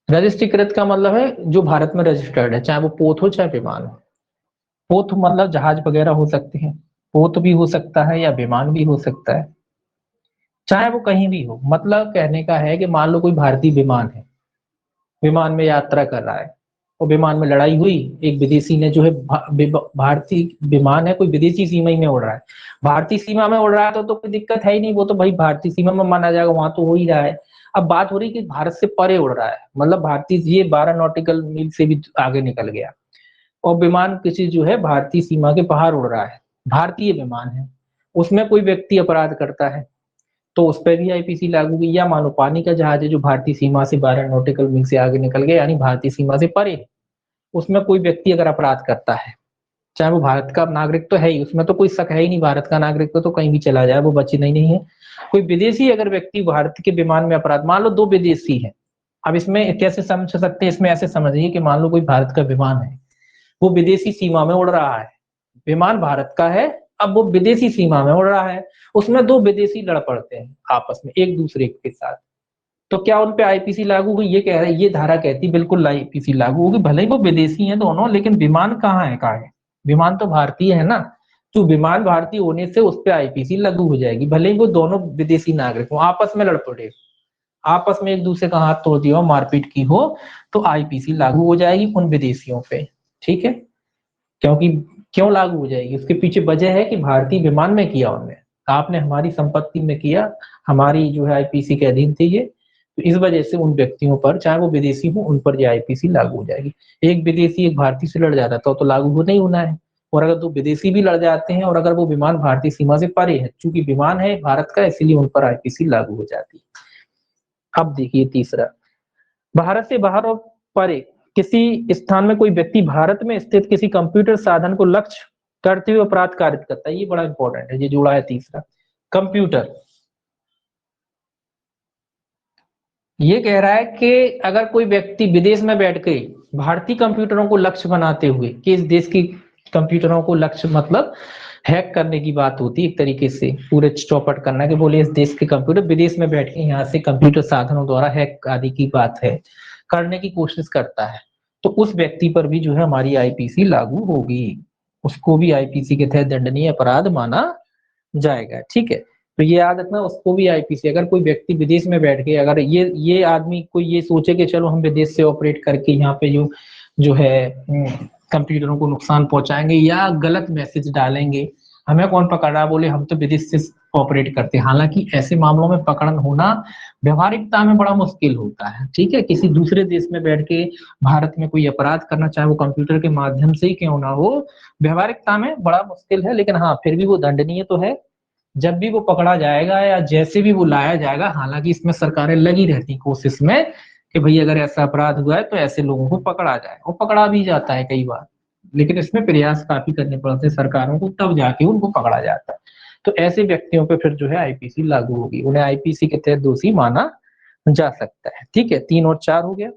रजिस्ट्रीकृत का मतलब है जो भारत में रजिस्टर्ड है, चाहे वो पोत हो चाहे विमान हो। पोत मतलब जहाज वगैरह हो सकते हैं, पोत भी हो सकता है या विमान भी हो सकता है, चाहे वो कहीं भी हो। मतलब कहने का है कि मान लो कोई भारतीय विमान है, विमान में यात्रा कर रहा है, और विमान में लड़ाई हुई, एक विदेशी ने जो है भारतीय विमान है कोई विदेशी सीमा ही में उड़ रहा है, भारतीय सीमा में उड़ रहा है तो कोई दिक्कत है ही नहीं, वो तो भाई भारतीय सीमा में माना जाएगा, वहां तो हो ही रहा है। अब बात हो रही कि भारत से परे उड़ रहा है, मतलब भारतीय, ये 12 नॉटिकल मील से भी आगे निकल गया, और विमान किसी जो है भारतीय सीमा के बाहर उड़ रहा है, भारतीय विमान है, उसमें कोई व्यक्ति अपराध करता है तो उस पर भी आईपीसी लागू हुई। या मानो पानी का जहाज है जो भारतीय सीमा से 12 नॉटिकल मील से आगे निकल गया, यानी भारतीय सीमा से परे, उसमें कोई व्यक्ति अगर अपराध करता है, चाहे वो भारत का नागरिक तो है ही, उसमें तो कोई शक है ही नहीं, भारत का नागरिक तो कहीं भी चला जाए वो बची नहीं है। कोई विदेशी अगर व्यक्ति भारत के विमान में अपराध, मान लो दो विदेशी है, अब इसमें कैसे समझ सकते हैं? इसमें ऐसे समझिए कि मान लो कोई भारत का विमान है, वो विदेशी सीमा में उड़ रहा है, विमान भारत का है, अब वो विदेशी सीमा में उड़ रहा है, उसमें दो विदेशी लड़ पड़ते हैं आपस में एक दूसरे के साथ, तो क्या उन पे आईपीसी लागू हुई? ये कह रहा है, ये धारा कहती बिल्कुल आईपीसी लागू होगी, भले ही वो विदेशी हैं दोनों, लेकिन विमान कहाँ है? विमान तो भारतीय है ना, तो विमान भारतीय होने से उस पर आईपीसी लागू हो जाएगी, भले ही वो दोनों विदेशी नागरिक हो, आपस में लड़ पड़े, आपस में एक दूसरे का हाथ तोड़ दिया हो, मारपीट की हो, तो आईपीसी लागू हो जाएगी उन विदेशियों पे। ठीक है, क्योंकि क्यों लागू हो जाएगी? उसके पीछे वजह है कि भारतीय विमान में किया उनने, आपने हमारी संपत्ति में किया, हमारी जो है आईपीसी के अधीन थे ये, तो इस वजह से उन व्यक्तियों पर, चाहे वो विदेशी हो, उन पर ये आईपीसी लागू हो जाएगी। एक विदेशी एक भारतीय से लड़ जाता तो लागू हो नहीं होना है, और अगर दो विदेशी भी लड़ जाते हैं और अगर वो विमान भारतीय सीमा से परे है, चूंकि विमान है भारत का, इसीलिए उन पर आईपीसी लागू हो जाती है। अब देखिए तीसरा, भारत से बाहर और परे किसी स्थान में कोई व्यक्ति भारत में स्थित किसी कंप्यूटर साधन को लक्ष्य करते हुए अपराध कारित करता है, ये बड़ा इंपॉर्टेंट है, ये जुड़ा है तीसरा, कंप्यूटर। ये कह रहा है कि अगर कोई व्यक्ति विदेश में बैठ के भारतीय कंप्यूटरों को लक्ष्य बनाते हुए, कि इस देश की कंप्यूटरों को लक्ष्य मतलब हैक करने की बात होती है एक तरीके से, पूरे चौपट करना, कि बोले इस देश के कंप्यूटर विदेश में बैठ के यहाँ से कंप्यूटर साधनों द्वारा हैक आदि की बात है, करने की कोशिश करता है, तो उस व्यक्ति पर भी जो है हमारी आईपीसी लागू होगी, उसको भी आईपीसी के तहत दंडनीय अपराध माना जाएगा। ठीक है, तो ये याद रखना, उसको भी आईपीसी, अगर कोई व्यक्ति विदेश में बैठ के, अगर ये आदमी कोई ये सोचे कि चलो हम विदेश से ऑपरेट करके यहाँ पे जो जो है कंप्यूटरों को नुकसान पहुंचाएंगे या गलत मैसेज डालेंगे, हमें कौन पकड़ रहा? बोले हम तो विदेश से ऑपरेट करते हैं। हालांकि ऐसे मामलों में पकड़न होना व्यवहारिकता में बड़ा मुश्किल होता है। ठीक है, किसी दूसरे देश में बैठ के भारत में कोई अपराध करना, चाहे वो कंप्यूटर के माध्यम से ही क्यों ना हो, व्यवहारिकता में बड़ा मुश्किल है, लेकिन हाँ फिर भी वो दंडनीय तो है जब भी वो पकड़ा जाएगा या जैसे भी वो लाया जाएगा। हालांकि इसमें सरकारें लगी रहती कोशिश में कि भाई अगर ऐसा अपराध हुआ है तो ऐसे लोगों को पकड़ा जाए, और पकड़ा भी जाता है कई बार। लेकिन इसमें प्रयास काफी करने पड़ते हैं सरकारों को, तब जाके उनको पकड़ा जाता है। तो ऐसे व्यक्तियों पे फिर जो है आईपीसी लागू होगी, उन्हें आईपीसी के तहत दोषी माना जा सकता है। ठीक है, 3 और 4 हो गया।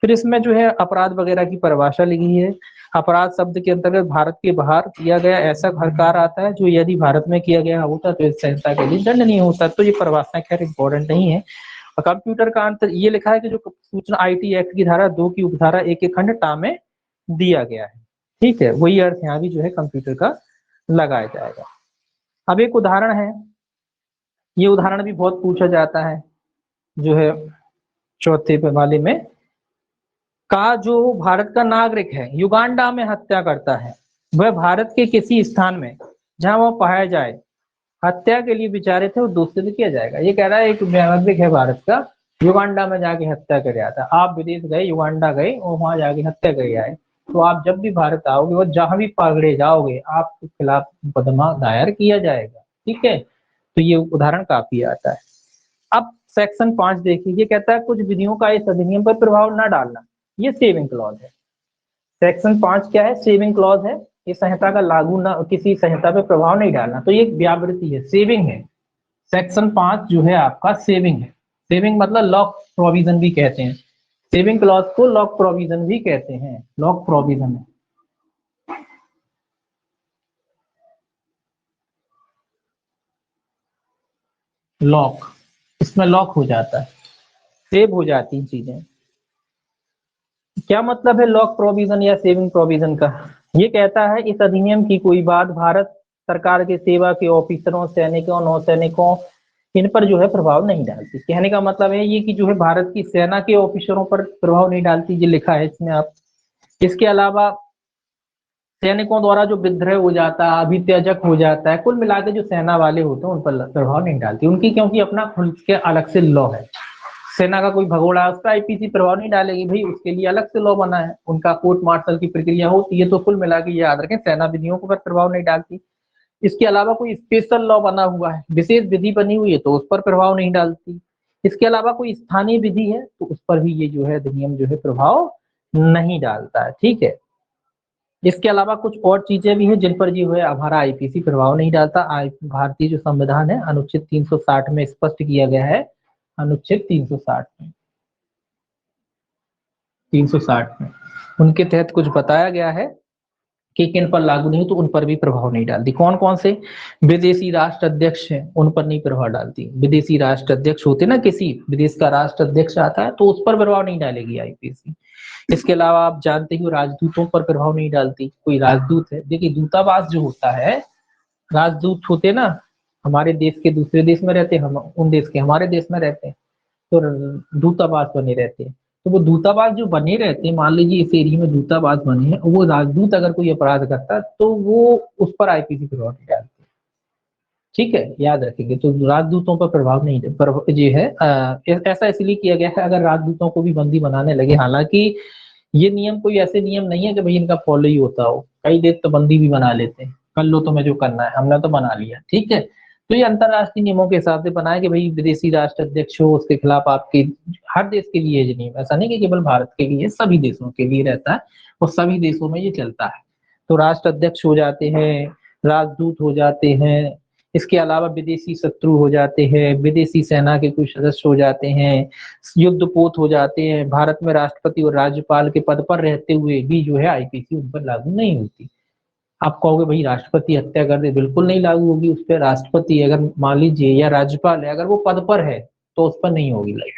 फिर इसमें जो है अपराध वगैरह की परिभाषा लिखी है। अपराध शब्द के अंतर्गत भारत के बाहर किया गया ऐसा हर कार्य आता है जो यदि भारत में किया गया होता तो इस संहिता के लिए दंडनीय होता। तो ये परिभाषा खैर इंपॉर्टेंट नहीं है। और कंप्यूटर का अंतर ये लिखा है कि जो सूचना आईटी एक्ट की धारा 2 की उपधारा 1 एक खंड टा में दिया गया है। ठीक है, वही अर्थ यहाँ भी जो है कंप्यूटर का लगाया जाएगा। अब एक उदाहरण है, ये उदाहरण भी बहुत पूछा जाता है, जो है चौथे पे वाले में का जो भारत का नागरिक है युगांडा में हत्या करता है, वह भारत के किसी स्थान में जहां वह पाया जाए हत्या के लिए विचारित है और दोषित किया जाएगा। ये कह रहा है एक नागरिक है भारत का, युगांडा में जाके हत्या कर आता। आप विदेश गए, युगांडा गए और वहां जाके हत्या कर आए, तो आप जब भी भारत आओगे और जहां भी पकड़े जाओगे आपके खिलाफ मुकदमा दायर किया जाएगा। ठीक है, तो ये उदाहरण काफी आता है। अब सेक्शन 5 देखिए, ये कहता है कुछ विधियों का इस अधिनियम पर प्रभाव न डालना, ये सेविंग क्लॉज है। सेक्शन 5 क्या है? सेविंग क्लॉज है। इस संहिता का लागू न किसी संहिता पे प्रभाव नहीं डालना, तो ये एक व्यावृत्ति है, सेविंग है। सेक्शन 5 जो है आपका सेविंग है। सेविंग मतलब लॉक प्रोविजन भी कहते हैं, सेविंग क्लॉज को लॉक प्रोविजन भी कहते हैं, लॉक प्रोविजन है। लॉक, इसमें लॉक हो जाता है, सेव हो जाती हैं चीजें। क्या मतलब है लॉक प्रोविजन या सेविंग प्रोविजन का? ये कहता है इस अधिनियम की कोई बात भारत सरकार के सेवा के ऑफिसरों, सैनिकों, नौसैनिकों इन पर जो है प्रभाव नहीं डालती। कहने का मतलब है ये कि जो है भारत की सेना के ऑफिसरों पर प्रभाव नहीं डालती, ये लिखा है इसमें आप। इसके अलावा सैनिकों द्वारा जो विद्रोह हो जाता है, अभित्यजक हो जाता है, कुल मिलाकर जो सेना वाले होते हैं उन पर प्रभाव नहीं डालती उनकी, क्योंकि अपना खुद के अलग से लॉ है। सेना का कोई भगोड़ा उस पर आईपीसी प्रभाव नहीं डालेगी भाई, उसके लिए अलग से लॉ बना है, उनका कोर्ट मार्शल की प्रक्रिया होती है। तो कुल मिला के याद रखें सेना विधियों पर प्रभाव नहीं डालती। इसके अलावा कोई स्पेशल लॉ बना हुआ है, विशेष विधि बनी हुई है, तो उस पर प्रभाव नहीं डालती। इसके अलावा कोई स्थानीय विधि है तो उस पर भी ये जो है अधिनियम जो है प्रभाव नहीं डालता है। ठीक है, इसके अलावा कुछ और चीजें भी हैं जिन पर जो है हमारा आईपीसी प्रभाव नहीं डालता। भारतीय जो संविधान है अनुच्छेद 360 में स्पष्ट किया गया है, अनुच्छेद 360 में 360 में उनके तहत कुछ बताया गया है कि किन पर लागू नहीं, तो उन पर भी प्रभाव नहीं डालती। कौन कौन से? विदेशी राष्ट्र अध्यक्ष हैं उन पर नहीं प्रभाव डालती। विदेशी राष्ट्र अध्यक्ष होते ना, किसी विदेश का राष्ट्र अध्यक्ष आता है तो उस पर प्रभाव नहीं डालेगी आईपीसी। इसके अलावा आप जानते हो राजदूतों पर प्रभाव नहीं डालती। कोई राजदूत है, देखिए दूतावास जो होता है, राजदूत होते ना, हमारे देश के दूसरे देश में रहते हैं, हम उन देश के हमारे देश में रहते हैं, तो दूतावास बने रहते हैं। तो वो दूतावास जो बने रहते हैं, मान लीजिए इस एरिया में दूतावास बने हैं, वो राजदूत अगर कोई अपराध करता है तो वो उस पर आईपीसी प्रभाव नहीं डालते। ठीक है, याद रखेंगे। तो राजदूतों पर प्रभाव नहीं ये है ऐसा इसलिए किया गया है अगर राजदूतों को भी बंदी बनाने लगे। हालांकि ये नियम कोई ऐसे नियम नहीं है कि भाई इनका फॉलो ही होता हो, कई देश तो बंदी भी बना लेते हैं, कर लो तुम्हें जो करना है, हमने तो बना लिया। ठीक है, तो ये अंतरराष्ट्रीय नियमों के हिसाब से बनाया कि भाई विदेशी राष्ट्र अध्यक्ष हो उसके खिलाफ आपके, हर देश के लिए ये नियम, ऐसा नहीं कि केवल भारत के लिए, सभी देशों के लिए रहता है और सभी देशों में ये चलता है। तो राष्ट्र अध्यक्ष हो जाते हैं, राजदूत हो जाते हैं, इसके अलावा विदेशी शत्रु हो जाते हैं, विदेशी सेना के कुछ सदस्य हो जाते हैं, युद्धपोत हो जाते हैं, भारत में राष्ट्रपति और राज्यपाल के पद पर रहते हुए भी जो है आईपीसी उन पर लागू नहीं होती। आप कहोगे भाई राष्ट्रपति हत्या कर दे, बिल्कुल नहीं लागू होगी उस पर। राष्ट्रपति अगर मान लीजिए या राज्यपाल है, अगर वो पद पर है तो उस पर नहीं होगी लागू।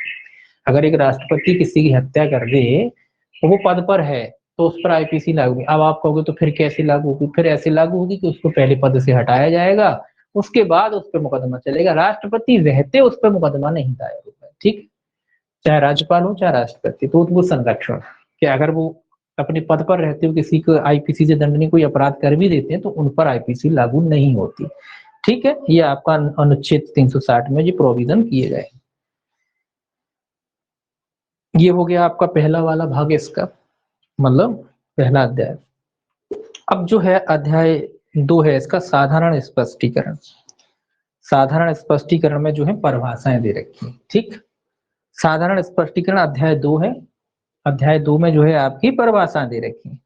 अगर एक राष्ट्रपति किसी की हत्या कर दे तो वो पद पर है तो उस पर आईपीसी लागू होगी। अब आप कहोगे तो फिर कैसे लागू होगी? फिर ऐसे लागू होगी कि उसको पहले पद से हटाया जाएगा, उसके बाद उस पर मुकदमा चलेगा, राष्ट्रपति रहते उस पर मुकदमा नहीं दायर होगा। ठीक, चाहे राज्यपाल हो चाहे राष्ट्रपति, तो वो संरक्षण कि अगर वो अपने पद पर रहते हुए किसी को आईपीसी से दंडनीय कोई अपराध कर भी देते हैं तो उन पर आईपीसी लागू नहीं होती। ठीक है, ये आपका अनुच्छेद 360 में ये प्रोविजन किए गए। ये हो गया आपका पहला वाला भाग इसका, मतलब पहला अध्याय। अब जो है अध्याय 2 है इसका साधारण स्पष्टीकरण। साधारण स्पष्टीकरण में जो है परिभाषाएं दे रखी है। ठीक, साधारण स्पष्टीकरण अध्याय 2 है। अध्याय 2 में जो है आपकी परिभाषाएं दे रखी है।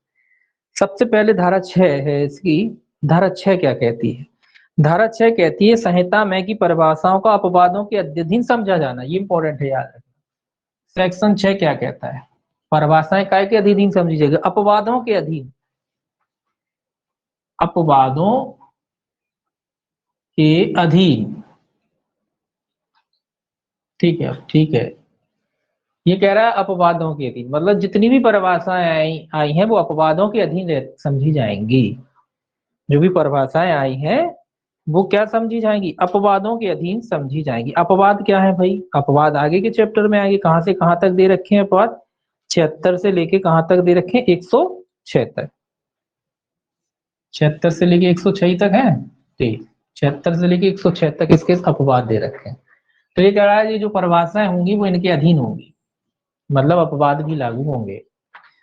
सबसे पहले धारा 6 है इसकी। धारा 6 क्या कहती है? धारा 6 कहती है संहिता में की परिभाषाओं का अपवादों के अधीन समझा जाना। ये इंपॉर्टेंट है, याद रखना। सेक्शन 6 क्या कहता है? परिभाषाएं काय के अधीन समझी जाएगी? अपवादों के अधीन। अपवादों के अधीन, ठीक है, ठीक है। ये कह रहा है अपवादों के अधीन, मतलब जितनी भी परिभाषाएं आई हैं वो अपवादों के अधीन समझी जाएंगी। जो भी परिभाषाएं आई हैं वो क्या समझी जाएंगी? अपवादों के अधीन समझी जाएंगी। अपवाद क्या है भाई? अपवाद आगे के चैप्टर में आगे कहां से कहां तक दे रखे हैं अपवाद? 76 से लेके कहां तक दे रखे हैं? 106 तक। 76 से लेके 106 तक है, ठीक। 76 से लेके 106 तक इसके अपवाद दे रखे हैं। तो ये कह रहा है ये जो परिभाषाएं होंगी वो इनके अधीन होंगी, मतलब अपवाद भी लागू होंगे।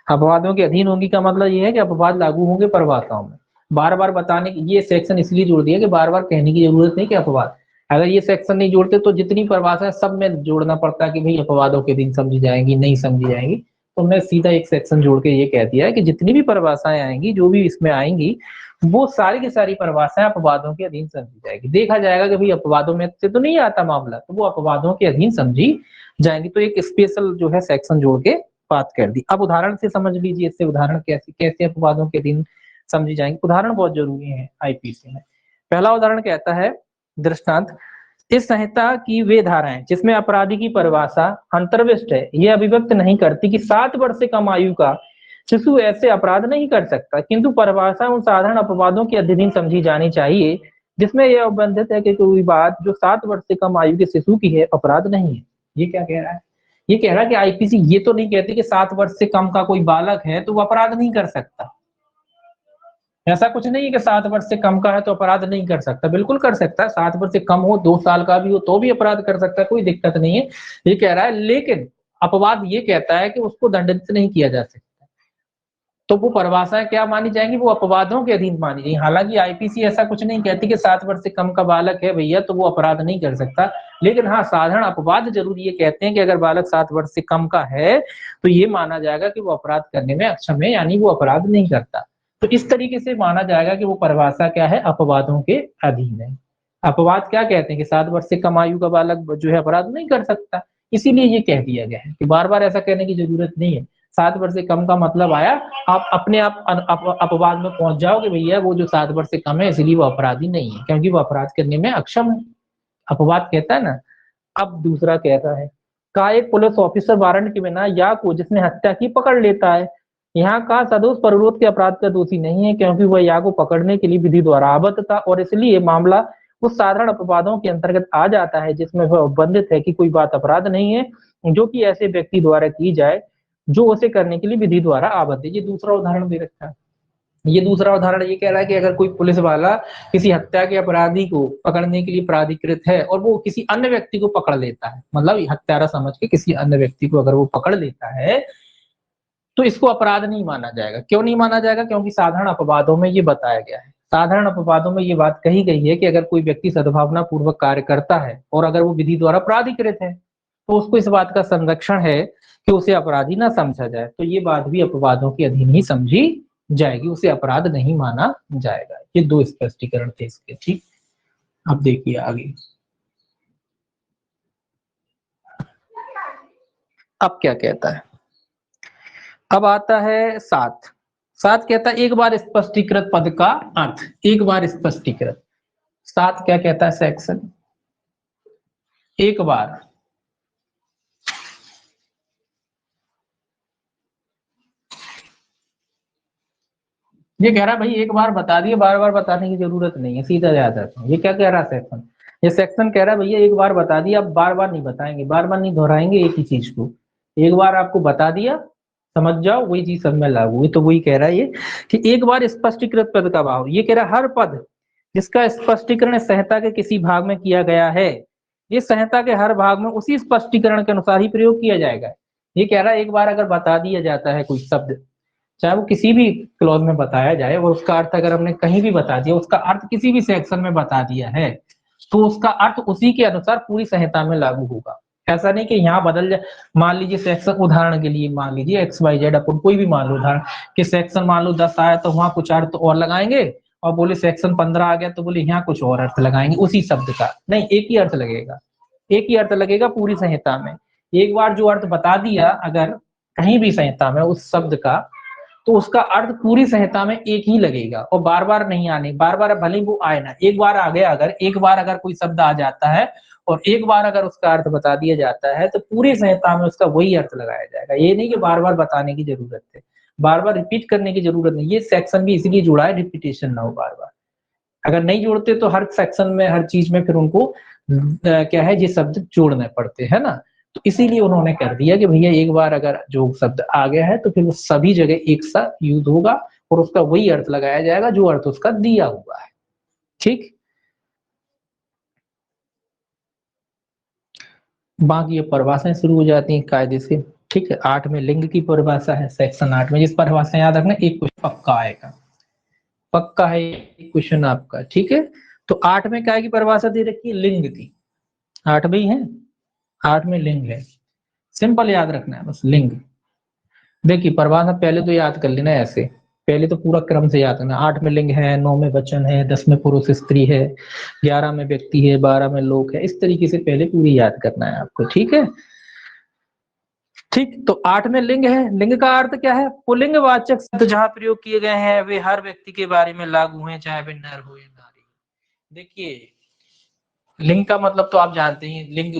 अपवादों के अधीन होंगी का मतलब ये है कि अपवाद लागू होंगे परिभाषाओं में। बार बार बताने की ये सेक्शन इसलिए जोड़ दिया कि बार बार कहने की जरूरत नहीं कि अपवाद। अगर ये सेक्शन नहीं जोड़ते तो जितनी परिभाषाएं सब में जोड़ना पड़ता कि भाई अपवादों के अधीन समझी जाएंगी, नहीं समझी जाएंगी। तो मैं सीधा एक सेक्शन जोड़ के ये कह दिया है कि जितनी भी परिभाषाएं आएंगी, जो भी इसमें आएंगी, वो सारी की सारी परिभाषाएं अपवादों के अधीन समझी जाएगी। देखा जाएगा कि भाई अपवादों में से तो नहीं आता मामला, तो वो अपवादों के अधीन समझी जाएंगी। तो एक स्पेशल जो है सेक्शन जोड़ के बात कर दी। अब उदाहरण से समझ लीजिए, इससे उदाहरण कैसे कैसे अपवादों के अधीन समझी जाएंगे। उदाहरण बहुत जरूरी है आईपीसी में। पहला उदाहरण कहता है दृष्टांत, इस संहिता की वे धाराएं जिसमें अपराधी की परिभाषा अंतर्विष्ट है, यह अभिव्यक्त नहीं करती कि 7 वर्ष से कम आयु का शिशु ऐसे अपराध नहीं कर सकता, किंतु परिभाषा उन साधारण अपवादों के अधीन समझी जानी चाहिए जिसमें यह उल्लंघित है कि कोई बात जो 7 वर्ष से कम आयु के शिशु की है अपराध नहीं है। ये क्या कह रहा है? ये कह रहा है कि आईपीसी ये तो नहीं कहती कि 7 वर्ष से कम का कोई बालक है तो वो अपराध नहीं कर सकता। ऐसा कुछ नहीं है कि 7 वर्ष से कम का है तो अपराध नहीं कर सकता, बिल्कुल कर सकता है। 7 वर्ष से कम हो, 2 साल का भी हो तो भी अपराध कर सकता है, कोई दिक्कत नहीं है। ये कह रहा है, लेकिन अपवाद ये कहता है कि उसको दंडित नहीं किया जा सकता। तो वो परिभाषाएं क्या मानी जाएंगी? वो अपवादों के अधीन मानी जाएंगी। हालांकि आईपीसी ऐसा कुछ नहीं कहती कि 7 वर्ष से कम का बालक है भैया तो वो अपराध नहीं कर सकता, लेकिन हाँ साधारण अपवाद जरूर ये कहते हैं कि अगर बालक 7 वर्ष से कम का है तो ये माना जाएगा कि वो अपराध करने में अक्षम है, यानी वो अपराध नहीं करता। तो इस तरीके से माना जाएगा कि वो परिभाषा क्या है? अपवादों के अधीन है। अपवाद क्या कहते हैं कि 7 वर्ष से कम आयु का बालक जो है अपराध नहीं कर सकता, इसीलिए ये कह दिया गया है कि बार बार ऐसा कहने की जरूरत नहीं है। 7 वर्ष से कम का मतलब आया, आप अपने आप अपवाद में पहुंच जाओगे भैया वो जो 7 वर्ष से कम है इसलिए वो अपराधी नहीं है, क्योंकि वो अपराध करने में अक्षम है। अपवाद कहता है ना। अब दूसरा कहता है का एक पुलिस ऑफिसर वारंट के बिना या को जिसने हत्या की पकड़ लेता है। यहाँ का सदोष परविरोध के अपराध का दोषी नहीं है, क्योंकि वह या को पकड़ने के लिए विधि द्वारा आबद्ध था और इसलिए मामला उस साधारण अपवादों के अंतर्गत आ जाता है जिसमें वह उपबंधित है कि कोई बात अपराध नहीं है जो कि ऐसे व्यक्ति द्वारा की जाए जो उसे करने के लिए विधि द्वारा आबद्ध है। ये दूसरा उदाहरण दे रखा है। ये दूसरा उदाहरण ये कह रहा है कि अगर कोई पुलिस वाला किसी हत्या के अपराधी को पकड़ने के लिए प्राधिकृत है और वो किसी अन्य व्यक्ति को पकड़ लेता है, मतलब हत्यारा समझ के किसी अन्य व्यक्ति को अगर वो पकड़ लेता है तो इसको अपराध नहीं माना जाएगा। क्यों नहीं माना जाएगा? क्योंकि साधारण अपवादों में ये बताया गया है। साधारण अपवादों में ये बात कही गई है कि अगर कोई व्यक्ति सद्भावना पूर्वक कार्य करता है और अगर वो विधि द्वारा प्राधिकृत है तो उसको इस बात का संरक्षण है कि उसे अपराधी ना समझा जाए, तो ये बात भी अपवादों के अधीन ही समझी जाएगी, उसे अपराध नहीं माना जाएगा। ये 2 स्पष्टीकरण थे इसके, ठीक। अब देखिए आगे अब क्या कहता है। अब आता है 7। 7 कहता है एक बार स्पष्टीकृत पद का अर्थ। एक बार स्पष्टीकृत। 7 क्या कहता है सेक्शन? एक बार ये कह रहा है भाई एक बार बता दिए, बार बार बताने की जरूरत नहीं है, सीधा याद रखना। ये क्या कह रहा है सेक्शन? ये सेक्शन कह रहा है भैया एक बार बता दिया, अब बार बार नहीं बताएंगे, बार बार नहीं दोहराएंगे एक ही चीज को। एक बार आपको बता दिया, समझ जाओ, वही चीज सब में लागू है। तो वही कह रहा है ये कि एक बार स्पष्टीकृत पद का भाव। ये कह रहा है हर पद जिसका स्पष्टीकरण संहिता के किसी भाग में किया गया है, ये संहिता के हर भाग में उसी स्पष्टीकरण के अनुसार ही प्रयोग किया जाएगा। ये कह रहा है एक बार अगर बता दिया जाता है कोई शब्द, चाहे वो किसी भी क्लॉज में बताया जाए और उसका अर्थ अगर हमने कहीं भी बता दिया, उसका अर्थ किसी भी सेक्शन में बता दिया है, तो उसका अर्थ उसी के अनुसार पूरी संहिता में लागू होगा। ऐसा नहीं कि यहाँ बदल जाए। मान लीजिए सेक्शन, उदाहरण के लिए मान लीजिए XYZ, अपन कोई भी मान लो उदाहरण कि सेक्शन मान लो 10 आया तो वहां कुछ अर्थ और लगाएंगे, और बोले सेक्शन 15 आ गया तो बोले यहाँ कुछ और अर्थ लगाएंगे उसी शब्द का। नहीं, एक ही अर्थ लगेगा, एक ही अर्थ लगेगा पूरी संहिता में। एक बार जो अर्थ बता दिया अगर कहीं भी संहिता में उस शब्द का, तो उसका अर्थ पूरी संहिता में एक ही लगेगा और बार बार नहीं आने, बार बार भले वो आए ना, एक बार आ गया अगर, एक बार अगर कोई शब्द आ जाता है और एक बार अगर उसका अर्थ बता दिया जाता है तो पूरी संहिता में उसका वही अर्थ लगाया जाएगा। ये नहीं कि बार बार बताने की जरूरत है, बार बार रिपीट करने की जरूरत नहीं। ये सेक्शन भी इसीलिए जुड़ा है, रिपीटेशन ना हो बार बार। अगर नहीं जोड़ते तो हर सेक्शन में हर चीज में फिर उनको क्या है, ये शब्द जोड़ने पड़ते है ना। तो इसीलिए उन्होंने कर दिया कि भैया एक बार अगर जो शब्द आ गया है तो फिर वो सभी जगह एक साथ यूज होगा और उसका वही अर्थ लगाया जाएगा जो अर्थ उसका दिया हुआ है। ठीक, बाकी ये परिभाषाएं शुरू हो जाती हैं कायदे से। ठीक है, 8 में लिंग की परिभाषा है, सेक्शन 8 में जिस परिभाषा याद रखना, एक क्वेश्चन पक्का आएगा, पक्का है एक क्वेश्चन आपका। ठीक है, तो 8 में क्या की परिभाषा दे रखी है, लिंग की। 8 में ही है, 8 में लिंग है, सिंपल याद रखना है बस, लिंग। देखिए परिभाषा पहले तो याद कर लेना ऐसे, पहले तो पूरा क्रम से याद करना। 8 में लिंग है, 9 में वचन है, 10 में पुरुष स्त्री है, 11 में व्यक्ति है, 12 में लोक है। इस तरीके से पहले पूरी याद करना है आपको। ठीक है, ठीक। तो 8 में लिंग है, लिंग का अर्थ क्या है, पुल्लिंग वाचक शब्द जहां प्रयोग किए गए हैं वे हर व्यक्ति के बारे में लागू हैं, चाहे वे नर हो या नारी। देखिए लिंग का मतलब तो आप जानते हैं, लिंग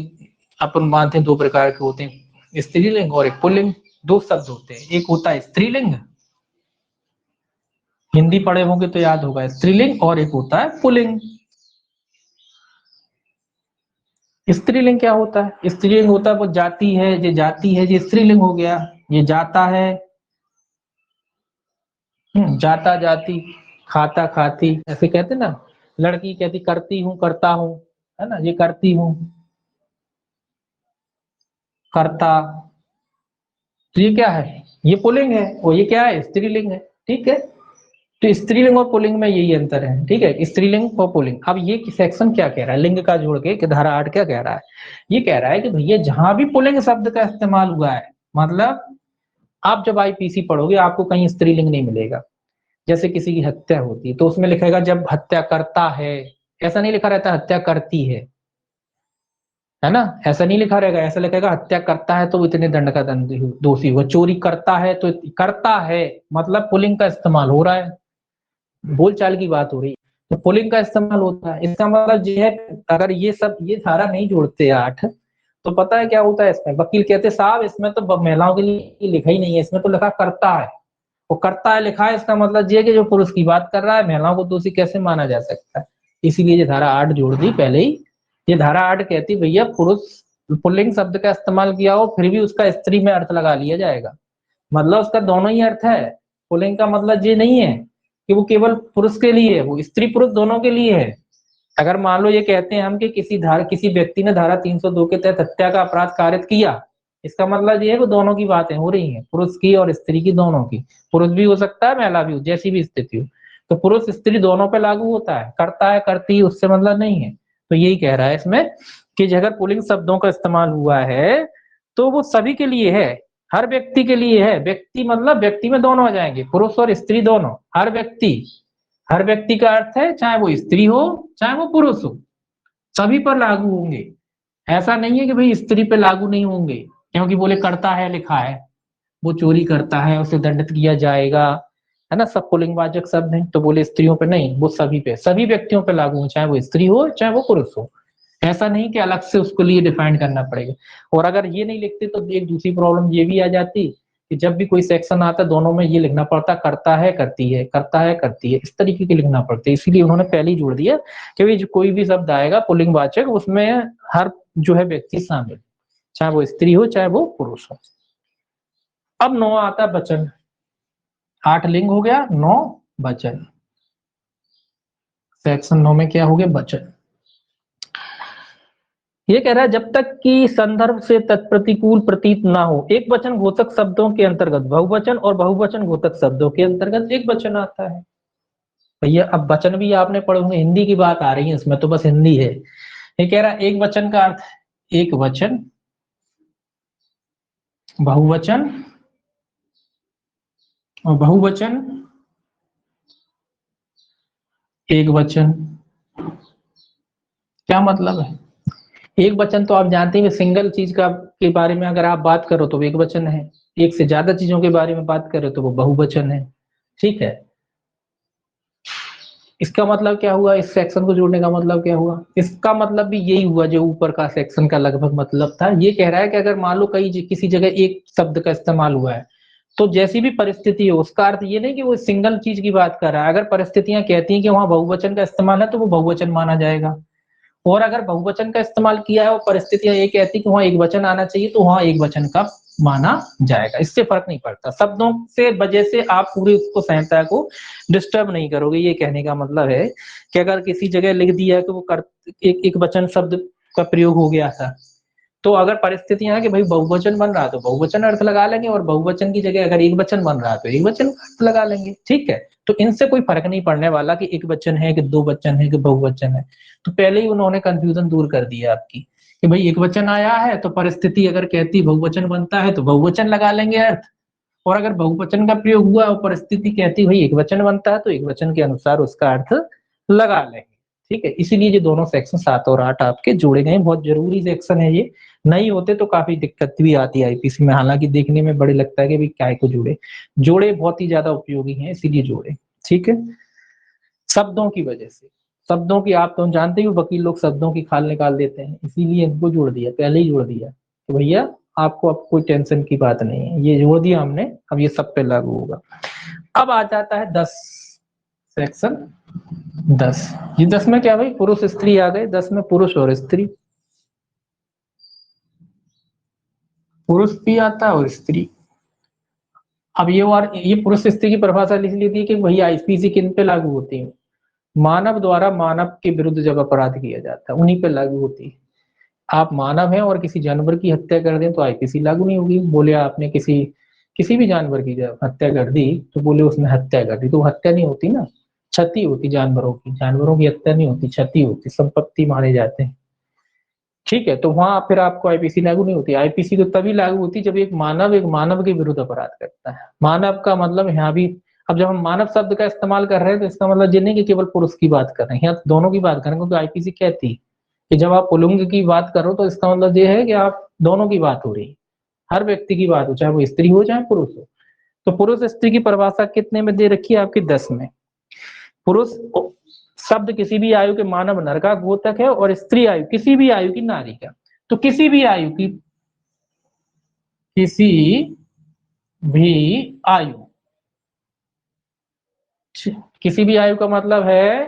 अपन मानते हैं 2 प्रकार के होते हैं, स्त्रीलिंग और एक पुल्लिंग। 2 शब्द होते हैं, एक होता है स्त्रीलिंग, हिंदी पढ़े होंगे तो याद होगा, स्त्रीलिंग, और एक होता है पुल्लिंग। स्त्रीलिंग क्या होता है, स्त्रीलिंग होता है वो जाति है, ये जाति है, ये स्त्रीलिंग हो गया, ये जाता है, जाता जाति, खाता खाती, ऐसे कहते ना। लड़की कहती करती हूँ करता हूँ, है ना, ये करती हूँ, करता। तो ये क्या है, ये पुल्लिंग है और ये क्या है, स्त्रीलिंग है। ठीक है, तो स्त्रीलिंग और पुल्लिंग में यही अंतर है। ठीक है, स्त्रीलिंग और पुल्लिंग। अब ये सेक्शन क्या कह रहा है, लिंग का जोड़ के कि धारा 8 क्या कह रहा है, ये कह रहा है कि भैया जहां भी पुल्लिंग शब्द का इस्तेमाल हुआ है, मतलब आप जब आईपीसी पढ़ोगे आपको कहीं स्त्रीलिंग नहीं मिलेगा। जैसे किसी की हत्या होती है तो उसमें लिखेगा जब हत्या करता है, ऐसा नहीं लिखा रहता हत्या करती है ना, ऐसा नहीं लिखा रहेगा, ऐसा लिखेगा हत्या करता है तो वो इतने दंड का दंड दोषी हुआ, चोरी करता है तो करता है, मतलब पुल्लिंग का इस्तेमाल हो रहा है, बोलचाल की बात हो रही है, तो पुल्लिंग का इस्तेमाल होता है। इसका मतलब ये है, अगर ये सब ये धारा नहीं जोड़ते 8, तो पता है क्या होता है इसमें, वकील कहते साहब इसमें तो महिलाओं के लिए लिखा ही नहीं है, इसमें तो लिखा करता है, वो करता है लिखा है, इसका मतलब ये कि जो पुरुष की बात कर रहा है महिलाओं को दोषी कैसे माना जा सकता है। इसीलिए ये धारा 8 जोड़ दी पहले ही। ये धारा 8 कहती भैया पुरुष पुल्लिंग शब्द का इस्तेमाल किया हो फिर भी उसका स्त्री में अर्थ लगा लिया जाएगा, मतलब उसका दोनों ही अर्थ है। पुल्लिंग का मतलब ये नहीं है कि वो केवल पुरुष के लिए है, वो स्त्री पुरुष दोनों के लिए है। अगर मान लो ये कहते हैं हम कि किसी व्यक्ति ने धारा 302 के तहत हत्या का अपराध कारित किया, इसका मतलब ये है कि दोनों की बातें हो रही हैं, पुरुष की और स्त्री की, दोनों की। पुरुष भी हो सकता है महिला भी हो, जैसी भी स्थिति हो, तो पुरुष स्त्री दोनों पे लागू होता है, करता है करती है उससे मतलब नहीं है। तो यही कह रहा है इसमें कि अगर पुल्लिंग शब्दों का इस्तेमाल हुआ है तो वो सभी के लिए है, हर व्यक्ति के लिए है। व्यक्ति मतलब व्यक्ति में दोनों आ जाएंगे, पुरुष और स्त्री दोनों, हर व्यक्ति। हर व्यक्ति का अर्थ है चाहे वो स्त्री हो चाहे वो पुरुष हो, सभी पर लागू होंगे। ऐसा नहीं है कि भाई स्त्री पे लागू नहीं होंगे क्योंकि बोले करता है लिखा है, वो चोरी करता है उसे दंडित किया जाएगा, है ना, सब पुल्लिंगवाचक शब्द हैं, तो बोले स्त्रियों पे नहीं, वो सभी पे, सभी व्यक्तियों पे लागू हो, चाहे वो स्त्री हो चाहे वो पुरुष हो। ऐसा नहीं कि अलग से उसके लिए डिफाइन करना पड़ेगा। और अगर ये नहीं लिखते तो एक दूसरी प्रॉब्लम ये भी आ जाती कि जब भी कोई सेक्शन आता है दोनों में ये लिखना पड़ता करता है करती है, करता है करती है, इस तरीके के लिखना पड़ता है। इसीलिए उन्होंने पहले ही जोड़ दिया कि कोई भी शब्द आएगा पुल्लिंगवाचक उसमें हर जो है व्यक्ति शामिल, चाहे वो स्त्री हो चाहे वो पुरुष हो। अब 9 आता है वचन, 8 लिंग हो गया, 9 वचन। सेक्शन 9 में क्या हो गया, वचन। ये कह रहा है जब तक कि संदर्भ से तत्प्रतिकूल प्रतीत ना हो, एक वचन घोषक शब्दों के अंतर्गत बहुवचन और बहुवचन घोषक शब्दों के अंतर्गत एक वचन आता है। भैया अब वचन भी आपने पढ़े होंगे, हिंदी की बात आ रही है इसमें तो बस हिंदी है। ये कह रहा है एक वचन का अर्थ एक वचन, बहुवचन और बहुवचन एक वचन। क्या मतलब है? एक वचन तो आप जानते हैं सिंगल चीज का के बारे में अगर आप बात करो तो वो एक वचन है, एक से ज्यादा चीजों के बारे में बात करो तो वो बहुवचन है। ठीक है, इसका मतलब क्या हुआ? इस सेक्शन को जोड़ने का मतलब क्या हुआ? इसका मतलब भी यही हुआ जो ऊपर का सेक्शन का लगभग मतलब था। ये कह रहा है कि अगर मान लो कहीं किसी जगह एक शब्द का इस्तेमाल हुआ है तो जैसी भी परिस्थिति हो, उसका अर्थ ये नहीं कि वो सिंगल चीज की बात कर रहा है। अगर परिस्थितियां कहती हैं कि वहां बहुवचन का इस्तेमाल है तो वो बहुवचन माना जाएगा, और अगर बहुवचन का इस्तेमाल किया है और परिस्थितियां ये कहती कि वहां एक वचन आना चाहिए तो वहां एक वचन का माना जाएगा। इससे फर्क नहीं पड़ता, शब्दों से वजह से आप पूरी उसको संहिता को डिस्टर्ब नहीं करोगे। ये कहने का मतलब है कि अगर किसी जगह लिख दिया कि वो एक वचन शब्द का प्रयोग हो गया था, तो अगर परिस्थितियां है कि भाई बहुवचन बन रहा है तो बहुवचन अर्थ लगा लेंगे, और बहुवचन की जगह अगर एक वचन बन रहा है तो एक वचन का अर्थ लगा लेंगे। ठीक है, तो इनसे कोई फर्क नहीं पड़ने वाला कि एक वचन है कि दो वचन है कि बहुवचन है। तो पहले ही उन्होंने कंफ्यूजन दूर कर दिया आपकी कि भाई एक वचन आया है तो परिस्थिति अगर कहती बहुवचन बनता है तो बहुवचन लगा लेंगे अर्थ, और अगर बहुवचन का प्रयोग हुआ और परिस्थिति कहती भाई एक वचन बनता है तो एक वचन के अनुसार उसका अर्थ लगा लेंगे। ठीक है, इसीलिए ये दोनों सेक्शन 7 और 8 आपके जोड़े गए। बहुत जरूरी सेक्शन है ये, नहीं होते तो काफी दिक्कत भी आती है आईपीसी में। हालांकि देखने में बड़े लगता है कि भाई क्या को जोड़े, जोड़े बहुत ही ज्यादा उपयोगी हैं इसीलिए जोड़े। ठीक है, शब्दों की वजह से, शब्दों की आप तो जानते ही हो वकील लोग शब्दों की खाल निकाल देते हैं, इसीलिए इनको जोड़ दिया, पहले ही जोड़ दिया तो भैया आपको अब कोई टेंशन की बात नहीं है, ये जोड़ दिया हमने, अब ये सब पे लागू होगा। अब आ जाता है 10 सेक्शन 10। ये 10 में क्या भाई, पुरुष स्त्री आ गए। 10 में पुरुष और स्त्री, पुरुष भी आता है और स्त्री। अब ये, और ये पुरुष स्त्री की परिभाषा लिख ली थी कि वही आईपीसी किन पे लागू होती है? मानव द्वारा मानव के विरुद्ध जब अपराध किया जाता है उन्हीं पे लागू होती है। आप मानव हैं और किसी जानवर की हत्या कर दें तो आईपीसी लागू नहीं होगी। बोले आपने किसी किसी भी जानवर की जब हत्या कर दी तो बोले उसने हत्या कर दी, तो हत्या नहीं होती ना, क्षति होती जानवरों की। जानवरों की हत्या नहीं होती, क्षति होती, संपत्ति मारे जाते हैं। ठीक है, तो वहां फिर आपको आईपीसी लागू नहीं होती। आईपीसी तो तभी लागू होती जब एक मानव के विरुद्ध अपराध करता है। मानव का मतलब यहाँ भी, अब जब हम मानव शब्द का इस्तेमाल कर रहे हैं तो इसका मतलब ये नहीं कि केवल पुरुष की बात कर रहे हैं, यहाँ दोनों की बात कर रहे हैं। क्योंकि आईपीसी कहती है कि जब आप पुल्लिंग की बात करो तो इसका मतलब ये है कि आप दोनों की बात हो रही है, हर व्यक्ति की बात हो, चाहे वो स्त्री हो चाहे पुरुष हो। तो पुरुष स्त्री की परिभाषा कितने में दे रखी है आपकी? 10 में। पुरुष शब्द किसी भी आयु के मानव नर का द्योतक है, और स्त्री आयु किसी भी आयु की नारी का। तो किसी भी आयु की, किसी भी आयु, किसी भी आयु का मतलब है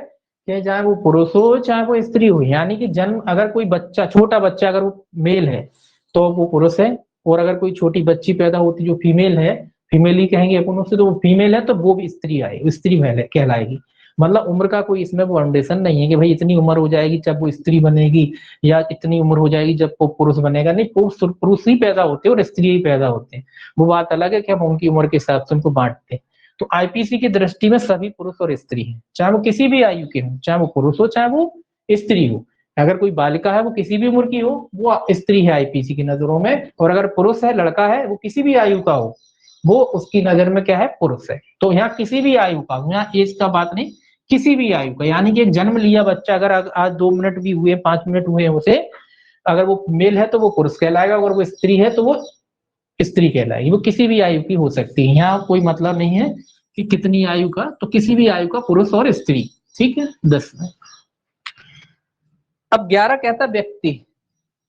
कि चाहे वो पुरुष हो चाहे वो स्त्री हो। यानी कि जन्म, अगर कोई बच्चा, छोटा बच्चा अगर वो मेल है तो वो पुरुष है, और अगर कोई छोटी बच्ची पैदा होती जो फीमेल है, फीमेल ही कहेंगे अपन उससे, तो वो फीमेल है तो वो भी स्त्री आएगी, स्त्री कहलाएगी। मतलब उम्र का कोई इसमें बाउंडेशन नहीं है कि भाई इतनी उम्र हो जाएगी जब वो स्त्री बनेगी, या इतनी उम्र हो जाएगी जब वो पुरुष बनेगा। नहीं, पुरुष ही पैदा होते हैं और स्त्री ही पैदा होते हैं। वो बात अलग है कि हम उनकी उम्र के हिसाब से उनको बांटते हैं। तो आईपीसी की दृष्टि में सभी पुरुष और स्त्री हैं, चाहे वो किसी भी आयु के हो, चाहे वो पुरुष हो चाहे वो स्त्री हो। अगर कोई बालिका है वो किसी भी उम्र की हो वो स्त्री है आईपीसी की नजरों में, और अगर पुरुष है, लड़का है, वो किसी भी आयु का हो वो उसकी नजर में क्या है? पुरुष है। तो यहाँ किसी भी आयु का, यहाँ एज का बात नहीं, किसी भी आयु का। यानी कि एक जन्म लिया बच्चा अगर आज 2 मिनट भी हुए, 5 मिनट हुए उसे, अगर वो मेल है तो वो पुरुष कहलाएगा, अगर वो स्त्री है तो वो स्त्री कहलाएगी। वो किसी भी आयु की हो सकती है, यहाँ कोई मतलब नहीं है कि कितनी आयु का, तो किसी भी आयु का पुरुष और स्त्री। ठीक है, 10 में। अब 11 कहता व्यक्ति।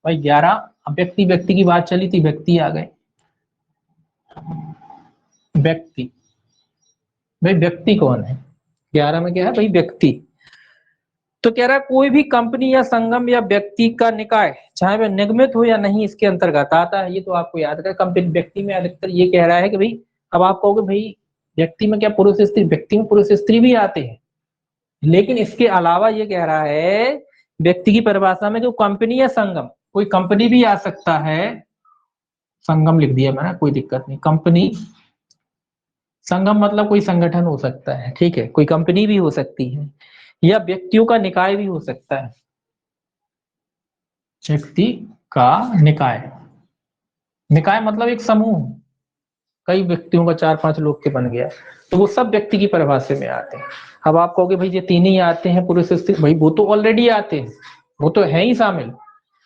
भाई 11, अब व्यक्ति व्यक्ति की बात चली थी, व्यक्ति आ गए। व्यक्ति, भाई व्यक्ति कौन है? 11 में क्या है भाई? व्यक्ति। तो कह रहा है कोई भी कंपनी या संगम या व्यक्ति का निकाय, चाहे वह निगमित हो या नहीं, इसके अंतर्गत आता है। ये तो आपको याद है। कंपनी, व्यक्ति में अधिकतर ये कह रहा है कि भाई, अब आप कहोगे भाई व्यक्ति में क्या पुरुष स्त्री? व्यक्ति में पुरुष स्त्री भी आते हैं, लेकिन इसके अलावा ये कह रहा है व्यक्ति की परिभाषा में जो कंपनी या संगम, कोई कंपनी भी आ सकता है, संगम लिख दिया मैंने, कोई दिक्कत नहीं। कंपनी, संगम मतलब कोई संगठन हो सकता है, ठीक है, कोई कंपनी भी हो सकती है, या व्यक्तियों का निकाय भी हो सकता है, व्यक्ति का निकाय। निकाय मतलब एक समूह, कई व्यक्तियों का 4-5 लोग के बन गया, तो वो सब व्यक्ति की परिभाषा में आते हैं। अब आप कहोगे भाई ये तीन ही आते हैं पुरुष स्त्री, भाई वो तो ऑलरेडी आते हैं, वो तो है ही शामिल,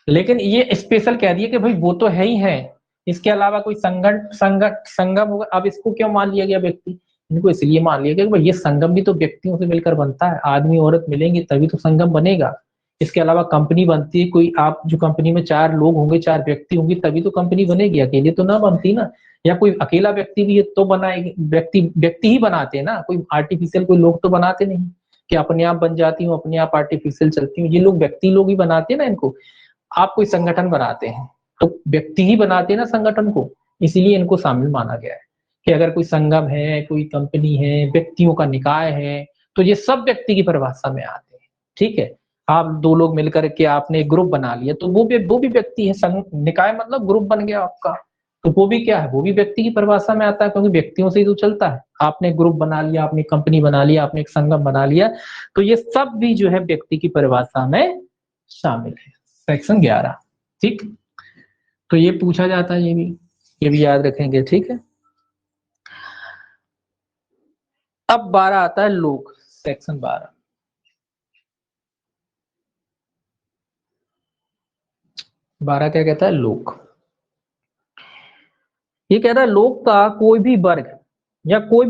लेकिन ये स्पेशल कह दिए कि भाई वो तो है ही है, इसके अलावा कोई संगम होगा। अब इसको क्यों मान लिया गया व्यक्ति, इनको इसलिए मान लिया गया कि भाई ये संगम भी तो व्यक्तियों से मिलकर बनता है, आदमी औरत मिलेंगे तभी तो संगम बनेगा। इसके अलावा कंपनी बनती है, कोई आप जो कंपनी में 4 लोग होंगे, 4 व्यक्ति होंगे तभी तो कंपनी बनेगी, अकेले तो ना बनती ना। या कोई अकेला व्यक्ति भी है तो बनाएगी, व्यक्ति व्यक्ति ही बनाते हैं ना, कोई आर्टिफिशियल कोई लोग तो बनाते नहीं कि अपने आप बन जाती हूँ, अपने आप आर्टिफिशियल चलती हूँ, ये लोग व्यक्ति लोग ही बनाते हैं ना इनको। आप कोई संगठन बनाते हैं तो व्यक्ति ही बनाते हैं ना संगठन को, इसीलिए इनको शामिल माना गया है कि अगर कोई संगम है, कोई कंपनी है, व्यक्तियों का निकाय है, तो ये सब व्यक्ति की परिभाषा में आते हैं। ठीक है, आप 2 लोग मिलकर के आपने एक ग्रुप बना लिया तो वो भी व्यक्ति है, निकाय मतलब ग्रुप बन गया आपका, तो वो भी क्या है, वो भी व्यक्ति की परिभाषा में आता है, क्योंकि व्यक्तियों से ही तो चलता है। आपने ग्रुप बना लिया, आपने कंपनी बना लिया, आपने एक संगम बना लिया, तो ये सब भी जो है व्यक्ति की परिभाषा में शामिल है। सेक्शन 11। ठीक, तो ये पूछा जाता है, ये भी याद रखेंगे। ठीक है, अब 12 आता है लोक, सेक्शन 12। 12 क्या कहता है, लोक। ये कहता है लोक का कोई भी वर्ग या कोई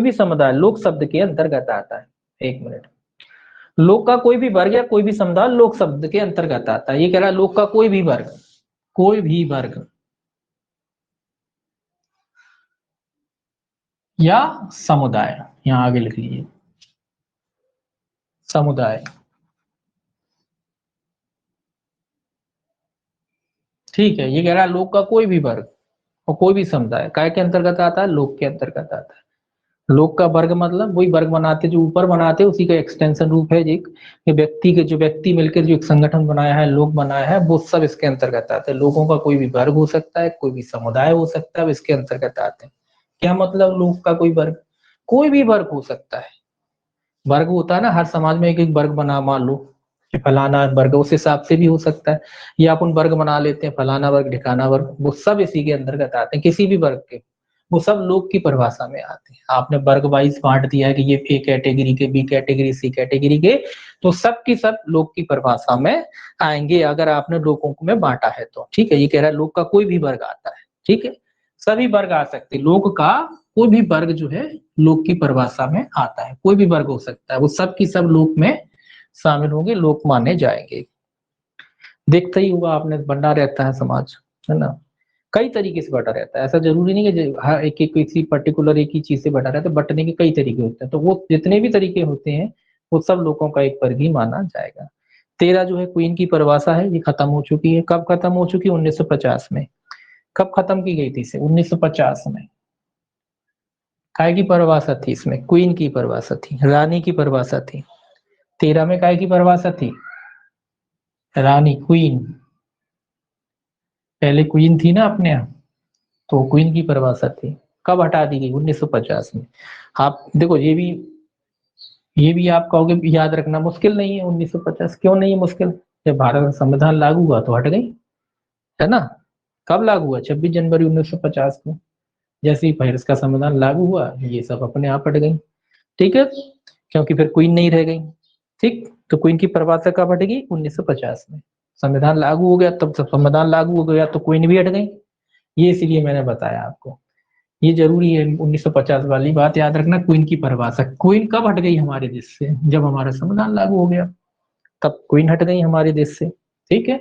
भी समुदाय लोक शब्द के अंतर्गत आता है। एक मिनट, लोक का कोई भी वर्ग या कोई भी समुदाय लोक शब्द के अंतर्गत आता है। ये कह रहा है लोक का कोई भी वर्ग, कोई भी वर्ग या समुदाय, यहां आगे लिख लीजिए समुदाय। ठीक है, ये कह रहा है लोक का कोई भी वर्ग और कोई भी समुदाय काय के अंतर्गत आता है, लोक के अंतर्गत आता है। लोक का वर्ग मतलब वही वर्ग बनाते जो ऊपर बनाते, उसी का एक्सटेंशन रूप है एक, व्यक्ति के जो व्यक्ति मिलकर जो एक संगठन बनाया है, लोक बनाया है, वो सब इसके अंतर्गत आते हैं। लोगों का कोई भी वर्ग हो सकता है, कोई भी समुदाय हो सकता है, इसके अंतर्गत आते हैं। क्या मतलब लोक का कोई वर्ग, कोई भी वर्ग हो सकता है। वर्ग होता है ना, हर समाज में एक एक वर्ग बना, मान लो कि फलाना वर्ग, उस हिसाब से भी हो सकता है, या अपन वर्ग बना लेते हैं फलाना वर्ग ढिकाना वर्ग, वो सब इसी के अंतर्गत आते हैं, किसी भी वर्ग के, वो सब लोक की परिभाषा में आते हैं। आपने वर्ग वाइज बांट दिया है कि ये ए कैटेगरी के, बी कैटेगरी, सी कैटेगरी के, तो सब की सब लोक की परिभाषा में आएंगे अगर आपने लोगों को में बांटा है तो। ठीक है, ये कह रहा है लोक का कोई भी वर्ग आता है। ठीक है, सभी वर्ग आ सकते हैं, लोक का कोई भी वर्ग जो है लोक की परिभाषा में आता है, कोई भी वर्ग हो सकता है, वो सब की सब लोक में शामिल होंगे, लोक माने जाएंगे। देखते ही होगा आपने, बंटा रहता है समाज, है ना, कई तरीके से बटा रहता है, ऐसा जरूरी नहीं कि हर एक एक किसी पर्टिकुलर एक ही चीज से बटा रहता है, बटने के कई तरीके होते हैं, तो वो जितने भी तरीके होते हैं वो सब लोगों का एक वर्ग ही माना जाएगा। 13 जो है क्वीन की परिभाषा है, ये खत्म हो चुकी है। कब खत्म हो चुकी है, 1950 में। कब खत्म की गई थी इसे, 1950 में। काय की परिभाषा थी इसमें, क्वीन की परिभाषा थी, रानी की परिभाषा थी। 13 में काय की परिभाषा थी, रानी, क्वीन, पहले क्वीन थी ना अपने यहाँ, तो क्वीन की परिभाषा थी। कब हटा दी गई, 1950 में। आप देखो ये भी आप कहोगे याद रखना मुश्किल नहीं है 1950, क्यों नहीं है मुश्किल, जब भारत का संविधान लागू हुआ तो हट गई, है ना। कब लागू हुआ, 26 जनवरी 1950 को, जैसे ही भारत का संविधान लागू हुआ ये सब अपने आप हट गई। ठीक है, क्योंकि फिर क्वीन नहीं रह गई। ठीक, तो क्वीन की परिभाषा कब हटेगी, 1950 में। संविधान लागू हो गया, तब संविधान लागू हो गया तो क्वीन भी हट गई, ये इसीलिए मैंने बताया आपको, ये जरूरी है 1950 वाली बात याद रखना। क्वीन की परिभाषा, क्वीन कब हट गई हमारे देश से, जब हमारा संविधान लागू हो गया, तब क्वीन हट गई हमारे देश से। ठीक है,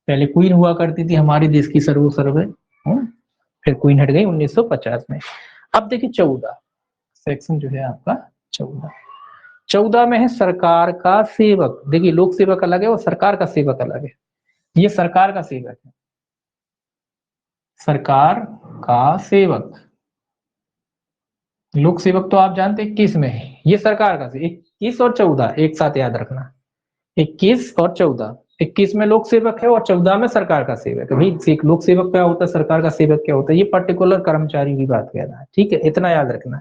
पहले क्वीन हुआ करती थी हमारे देश की सर्वे, फिर क्वीन हट गई 1950 में। अब देखिए 14 सेक्शन जो है आपका, 14। 14 में है सरकार का सेवक। देखिए लोक सेवक अलग है और सरकार का सेवक अलग है। ये सरकार का सेवक है, सरकार का सेवक। लोक सेवक तो आप जानते हैं किस में है, ये सरकार का सेवक। 21 और 14 एक साथ याद रखना, 21 और 14। 21 में लोक सेवक है और 14 में सरकार का सेवक है। भाई लोक सेवक क्या होता है, सरकार का सेवक क्या होता है, ये पर्टिकुलर कर्मचारी की बात कह रहा है। ठीक है, इतना याद रखना।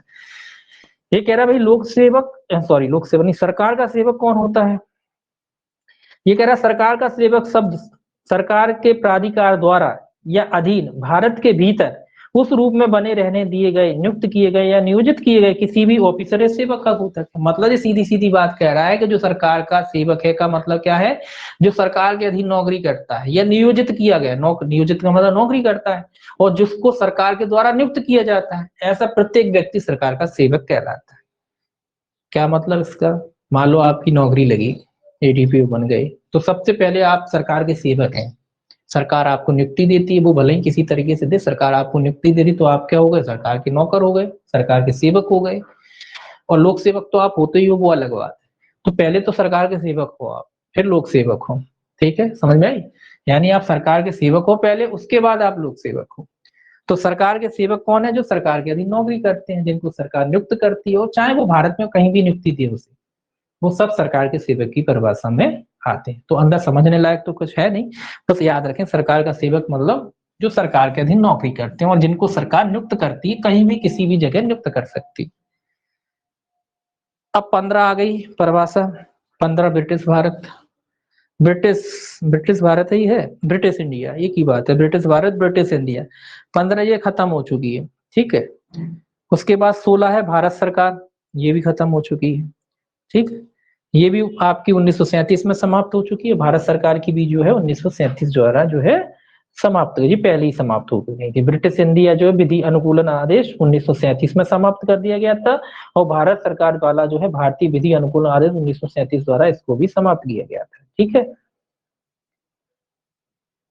ये कह रहा है भाई लोक सेवक, सॉरी लोक सेवक नहीं, सरकार का सेवक कौन होता है। ये कह रहा है सरकार का सेवक शब्द सरकार के प्राधिकार द्वारा या अधीन भारत के भीतर उस रूप में बने रहने दिए गए, नियुक्त किए गए या नियोजित किए गए किसी भी ऑफिसर या सेवक का घोषक है। मतलब ये सीधी सीधी बात कह रहा है कि जो सरकार का सेवक है का मतलब क्या है, जो सरकार के अधीन नौकरी करता है या नियोजित किया गया, नियोजित का मतलब नौकरी करता है, और जिसको सरकार के द्वारा नियुक्त किया जाता है, ऐसा प्रत्येक व्यक्ति सरकार का सेवक कहलाता है। क्या मतलब इसका, मान लो आपकी नौकरी लगी, एडीपीओ बन गए, तो सबसे पहले आप सरकार के सेवक हैं। सरकार आपको नियुक्ति देती है, वो भले ही किसी तरीके से दे, सरकार आपको नियुक्ति दे दी तो आप क्या हो गए, सरकार के नौकर हो गए, सरकार के सेवक हो गए। और लोक सेवक तो आप होते ही हो, वो अलग बात है। तो पहले तो सरकार के सेवक हो आप, फिर लोक सेवक हो। ठीक है, समझ में आई? यानी आप सरकार के सेवक हो पहले, उसके बाद आप लोक सेवक हो। तो सरकार के सेवक कौन है, जो सरकार के अधीन नौकरी करते हैं, जिनको सरकार नियुक्त करती है, और चाहे वो भारत में कहीं भी नियुक्ति दे उसे, वो सब सरकार के सेवक की परिभाषा में आते हैं। तो अंदर समझने लायक तो कुछ है नहीं, बस याद रखें सरकार का सेवक मतलब जो सरकार के अधीन नौकरी करते हैं और जिनको सरकार नियुक्त करती है, कहीं भी किसी भी जगह नियुक्त कर सकती। अब 15 आ गई परिभाषा। 15 ब्रिटिश भारत, ब्रिटिश ब्रिटिश भारत ही है, ब्रिटिश इंडिया एक ही बात है, ब्रिटिश भारत ब्रिटिश इंडिया। 15 ये खत्म हो चुकी है, ठीक है। उसके बाद 16 है भारत सरकार, ये भी खत्म हो चुकी है, ठीक। ये भी आपकी 1937 में समाप्त हो चुकी है। भारत सरकार की भी जो है 1937 द्वारा जो है समाप्त हो गई, पहले ही समाप्त हो गई थी। ब्रिटिश इंडिया जो है विधि अनुकूलन आदेश 1937 में समाप्त कर दिया गया था, और भारत सरकार वाला जो है भारतीय विधि अनुकूलन आदेश 1937 द्वारा इसको भी समाप्त किया गया था, ठीक है।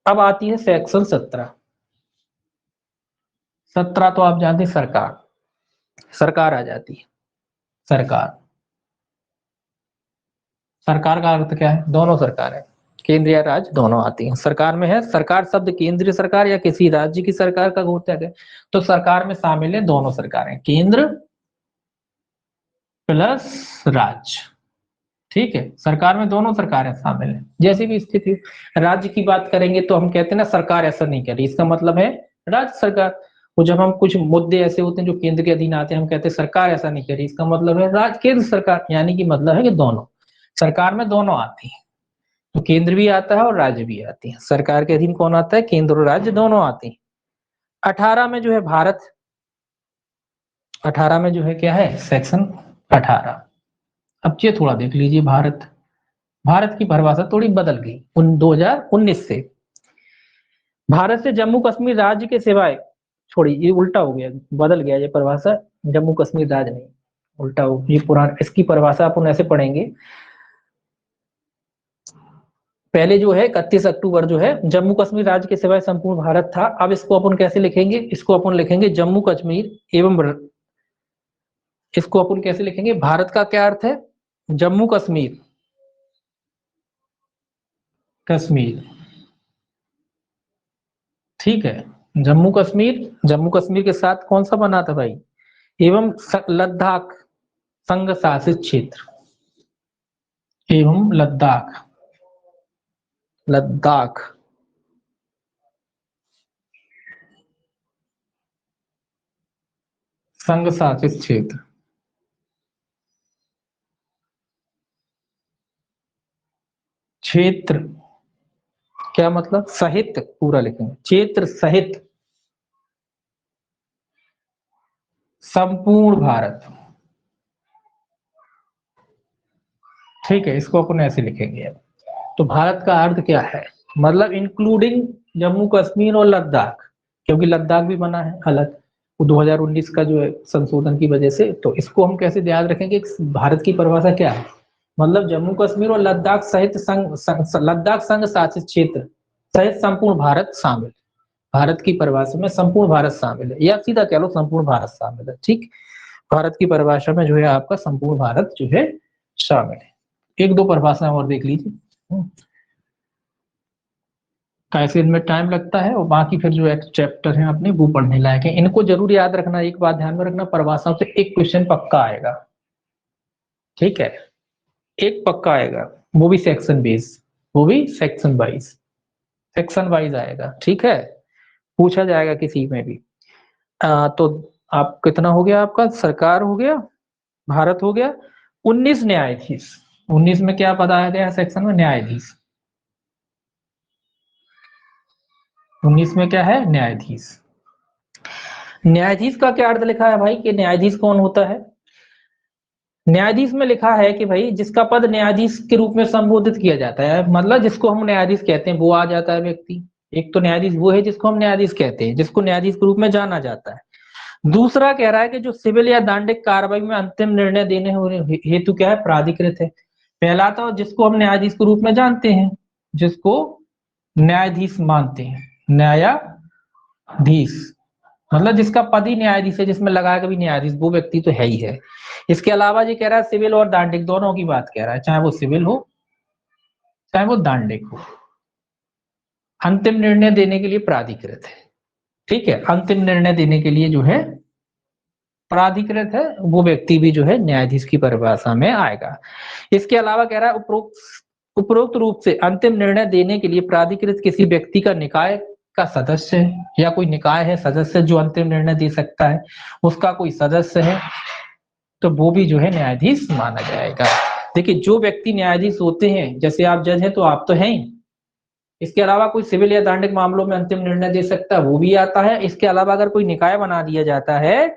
अब आती है सेक्शन 17। 17 तो आप जानते हैं, सरकार, सरकार आ जाती है। सरकार, सरकार का अर्थ क्या है, दोनों सरकार है, केंद्र या राज्य दोनों आती हैं सरकार में। है सरकार शब्द केंद्रीय सरकार या किसी राज्य की सरकार का घोषक है, तो सरकार में शामिल है दोनों सरकारें, केंद्र प्लस राज्य, ठीक है। सरकार में दोनों सरकारें शामिल हैं। जैसी भी स्थिति, राज्य की बात करेंगे तो हम कहते हैं ना सरकार ऐसा नहीं कर रही, इसका मतलब है राज्य सरकार। वो जब हम कुछ मुद्दे ऐसे होते हैं जो केंद्र के अधीन आते हैं, हम कहते हैं सरकार ऐसा नहीं कर रही, इसका मतलब है राज्य केंद्र सरकार, यानी कि मतलब है कि दोनों, सरकार में दोनों आती है। तो केंद्र भी आता है और राज्य भी आती है। सरकार के अधीन कौन आता है, केंद्र और राज्य दोनों आते हैं। 18 में जो है भारत, 18 में जो है क्या है, सेक्शन 18। अब ये थोड़ा देख लीजिए, भारत, भारत की परिभाषा थोड़ी बदल गई उन 2019 से। भारत से जम्मू कश्मीर राज्य के सिवाय, छोड़ी ये उल्टा हो गया, बदल गया ये परिभाषा, जम्मू कश्मीर राज्य नहीं, उल्टा हो, ये पुराना, इसकी परिभाषा अपन ऐसे पढ़ेंगे। पहले जो है 31 अक्टूबर जो है जम्मू कश्मीर राज्य के सिवाय संपूर्ण भारत था। अब इसको अपन कैसे लिखेंगे, इसको अपन लिखेंगे जम्मू कश्मीर एवं, इसको अपन कैसे लिखेंगे, भारत का क्या अर्थ है, जम्मू कश्मीर, कश्मीर, ठीक है। जम्मू कश्मीर, जम्मू कश्मीर के साथ कौन सा बना था भाई, एवं लद्दाख संघ शासित क्षेत्र, एवं लद्दाख, लद्दाख संघ शासित क्षेत्र, क्षेत्र क्या मतलब, सहित पूरा लिखेंगे, क्षेत्र सहित संपूर्ण भारत, ठीक है। इसको अपन ऐसे लिखेंगे। तो भारत का अर्थ क्या है, मतलब इंक्लूडिंग जम्मू कश्मीर और लद्दाख, क्योंकि लद्दाख भी बना है अलग, वो 2019 का जो है संशोधन की वजह से। तो इसको हम कैसे ध्यान रखेंगे, भारत की परिभाषा क्या है, मतलब जम्मू कश्मीर और लद्दाख सहित लद्दाख संघ शासित क्षेत्र सहित संपूर्ण भारत शामिल, भारत की परिभाषा में संपूर्ण भारत शामिल है, या सीधा कह लो संपूर्ण भारत शामिल है, ठीक। भारत की परिभाषा में जो है आपका संपूर्ण भारत जो है शामिल है। एक दो परिभाषाएं और देख लीजिए, कैसे इनमें टाइम लगता है, और बाकी फिर जो एक चैप्टर है अपने वो पढ़ने लायक है। इनको जरूर याद रखना, एक बात ध्यान में रखना, परिभाषाओं से एक क्वेश्चन पक्का आएगा, ठीक है, एक पक्का आएगा, वो भी सेक्शन बेस, वो भी सेक्शन वाइज, सेक्शन वाइज आएगा, ठीक है, पूछा जाएगा किसी में भी। तो आप कितना हो गया, आपका सरकार हो गया, भारत हो गया। 19 न्यायाधीश, 19 में क्या बताया गया सेक्शन में, न्यायाधीश, 19 में क्या है, न्यायाधीश। न्यायाधीश का क्या अर्थ लिखा है भाई, कि न्यायाधीश कौन होता है? न्यायाधीश में लिखा है कि भाई जिसका पद न्यायाधीश के रूप में संबोधित किया जाता है, मतलब जिसको हम न्यायाधीश कहते हैं वो आ जाता है व्यक्ति। एक तो न्यायाधीश वो है जिसको हम न्यायाधीश कहते हैं, जिसको न्यायाधीश के रूप में जाना जाता है। दूसरा कह रहा है कि जो सिविल या दांडिक कार्रवाई में अंतिम निर्णय देने हेतु क्या है, प्राधिकृत है। पहला तो जिसको हम न्यायाधीश के रूप में जानते हैं, जिसको न्यायाधीश मानते हैं, न्यायाधीश मतलब जिसका पद ही न्यायाधीश है, जिसमें लगा है कभी न्यायाधीश, वो व्यक्ति तो है ही है। इसके अलावा ये कह रहा है सिविल और दांडिक दोनों की बात कह रहा है, चाहे वो सिविल हो चाहे वो दांडिक हो, अंतिम निर्णय देने के लिए प्राधिकृत है। ठीक है, अंतिम निर्णय देने के लिए जो है प्राधिकृत है, वो व्यक्ति भी जो है न्यायाधीश की परिभाषा में आएगा। इसके अलावा कह रहा है उपरोक्त रूप से अंतिम निर्णय देने के लिए प्राधिकृत किसी व्यक्ति का निकाय का सदस्य है, या कोई निकाय है सदस्य जो अंतिम निर्णय दे सकता है, उसका कोई सदस्य है, तो वो भी जो है न्यायाधीश माना जाएगा। देखिए जो व्यक्ति न्यायाधीश होते हैं, जैसे आप जज हैं तो आप तो हैं ही, इसके अलावा कोई सिविल या दांडिक मामलों में अंतिम निर्णय दे सकता है वो भी आता है। इसके अलावा अगर कोई निकाय बना दिया जाता है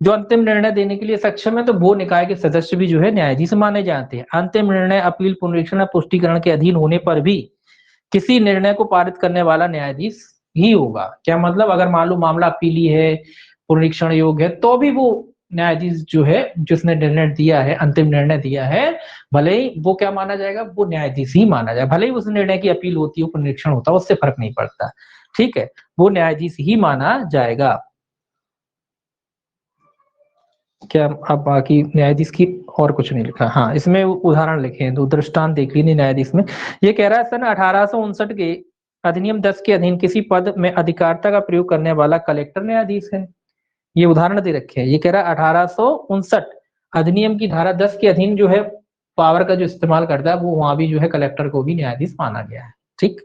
जो अंतिम निर्णय देने के लिए सक्षम है, तो वो निकाय के सदस्य भी जो है न्यायाधीश माने जाते हैं। अंतिम निर्णय अपील, पुनरीक्षण या पुष्टिकरण के अधीन होने पर भी किसी निर्णय को पारित करने वाला न्यायाधीश ही होगा। क्या मतलब, अगर मान लो मामला अपीली है, पुनरीक्षण योग्य है, तो भी वो न्यायाधीश जो है जिसने निर्णय दिया है, अंतिम निर्णय दिया है, भले ही वो क्या माना जाएगा, वो न्यायाधीश ही माना जाएगा। भले ही उस निर्णय की अपील होती है, पुनरीक्षण होता है, उससे फर्क नहीं पड़ता। ठीक है, वो न्यायाधीश ही माना जाएगा। क्या अब बाकी न्यायाधीश की और कुछ नहीं लिखा, हाँ इसमें उदाहरण लिखे हैं, तो दृष्टांत देख लीजिए न्यायाधीश में। ये कह रहा है सन 1859 के अधिनियम 10 के अधीन किसी पद में अधिकारिता का प्रयोग करने वाला कलेक्टर न्यायाधीश है। ये उदाहरण दे रखे हैं। ये कह रहा है 1859 अधिनियम की धारा 10 के अधीन जो है पावर का जो इस्तेमाल करता है, वो वहां भी जो है कलेक्टर को भी न्यायाधीश माना गया है। ठीक।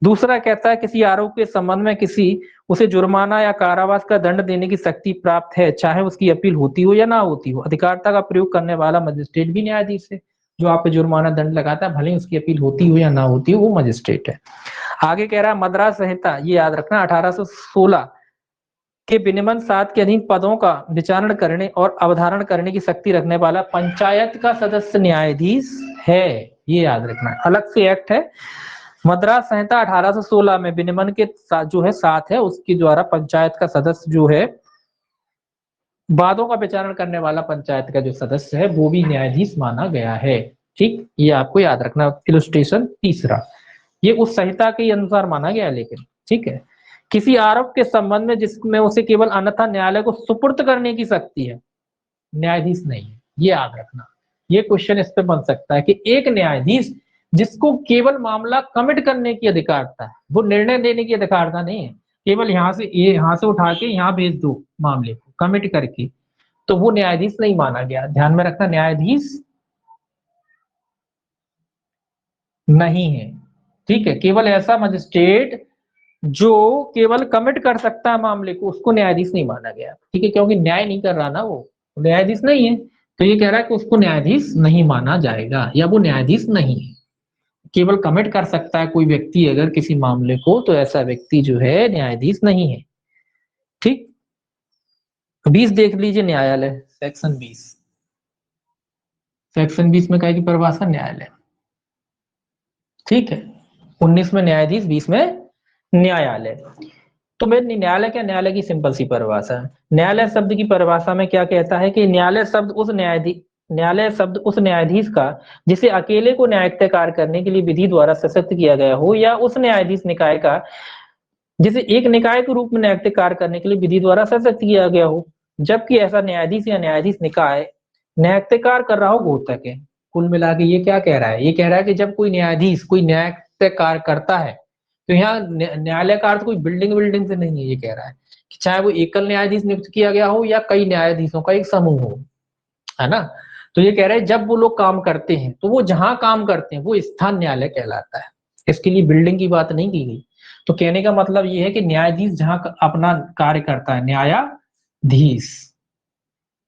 दूसरा कहता है किसी आरोप के संबंध में किसी उसे जुर्माना या कारावास का दंड देने की शक्ति प्राप्त है, चाहे उसकी अपील होती हो या ना होती हो। अधिकारिता का प्रयोग करने वाला मजिस्ट्रेट भी न्यायाधीश है। जो आप पे जुर्माना दंड लगाता है, भले ही उसकी अपील होती हो या ना होती हो, वो मजिस्ट्रेट है। आगे कह रहा है मद्रास संहिता, ये याद रखना, 1816 के विनियमन 7 के अधीन पदों का विचारण करने और अवधारण करने की शक्ति रखने वाला पंचायत का सदस्य न्यायाधीश है। ये याद रखना, अलग से एक्ट है। मद्रास संहिता 1816 में विनियमन के साथ जो है 7 है, उसके द्वारा पंचायत का सदस्य जो है, वादों का विचारण करने वाला पंचायत का जो सदस्य है, वो भी न्यायाधीश माना गया है। ठीक, ये आपको याद रखना। इलस्ट्रेशन तीसरा, ये उस संहिता के अनुसार माना गया, लेकिन ठीक है, किसी आरोप के संबंध में जिसमें उसे केवल अन्यथा न्यायालय को सुपुर्द करने की शक्ति है, न्यायाधीश नहीं है। ये याद रखना, ये क्वेश्चन इस पे बन सकता है कि एक न्यायाधीश जिसको केवल मामला कमिट करने की अधिकारता है, वो निर्णय देने की अधिकारता नहीं है, केवल यहाँ से उठा के यहाँ भेज दो मामले को कमिट करके, तो वो न्यायाधीश नहीं माना गया। ध्यान में रखना, न्यायाधीश नहीं है। ठीक है, केवल ऐसा मजिस्ट्रेट जो केवल कमिट कर सकता है मामले को, उसको न्यायाधीश नहीं माना गया। ठीक है, क्योंकि न्याय नहीं कर रहा ना, वो न्यायाधीश नहीं है, तो ये कह रहा है कि उसको न्यायाधीश नहीं माना जाएगा, या वो न्यायाधीश नहीं है। केवल कमिट कर सकता है कोई व्यक्ति अगर किसी मामले को, तो ऐसा व्यक्ति जो है न्यायाधीश नहीं है। ठीक, 20 देख लीजिए, न्यायालय, सेक्शन 20। सेक्शन 20 में क्या की परिभाषा, न्यायालय। ठीक है, 19 में न्यायाधीश, 20 में न्यायालय। तो मैं न्यायालय क्या, न्यायालय की सिंपल सी परिभाषा है। न्यायालय शब्द की परिभाषा में क्या कहता है कि न्यायालय शब्द उस न्यायाधीश का जिसे अकेले को न्यायिक कार्य करने के लिए विधि द्वारा सशक्त किया गया हो, या उस न्यायाधीश निकाय का जिसे एक निकाय के रूप में न्यायिक कार्य करने के लिए विधि द्वारा सशक्त किया गया हो, जबकि ऐसा न्यायाधीश या न्यायाधीश निकाय न्यायिक कार्य कर रहा हो घोषक है। कुल मिला के ये क्या कह रहा है, ये कह रहा है कि जब कोई न्यायाधीश कोई न्यायिक कार्य करता है, तो यहाँ न्यायालय का अर्थ कोई बिल्डिंग से नहीं है। ये कह रहा है कि चाहे वो एकल न्यायाधीश नियुक्त किया गया हो या कई न्यायाधीशों का एक समूह हो, है ना। तो ये कह रहे हैं जब वो लोग काम करते हैं, तो वो जहां काम करते हैं वो स्थान न्यायालय कहलाता है। इसके लिए बिल्डिंग की बात नहीं की गई। तो कहने का मतलब ये है कि न्यायाधीश जहां अपना कार्य करता है, न्यायाधीश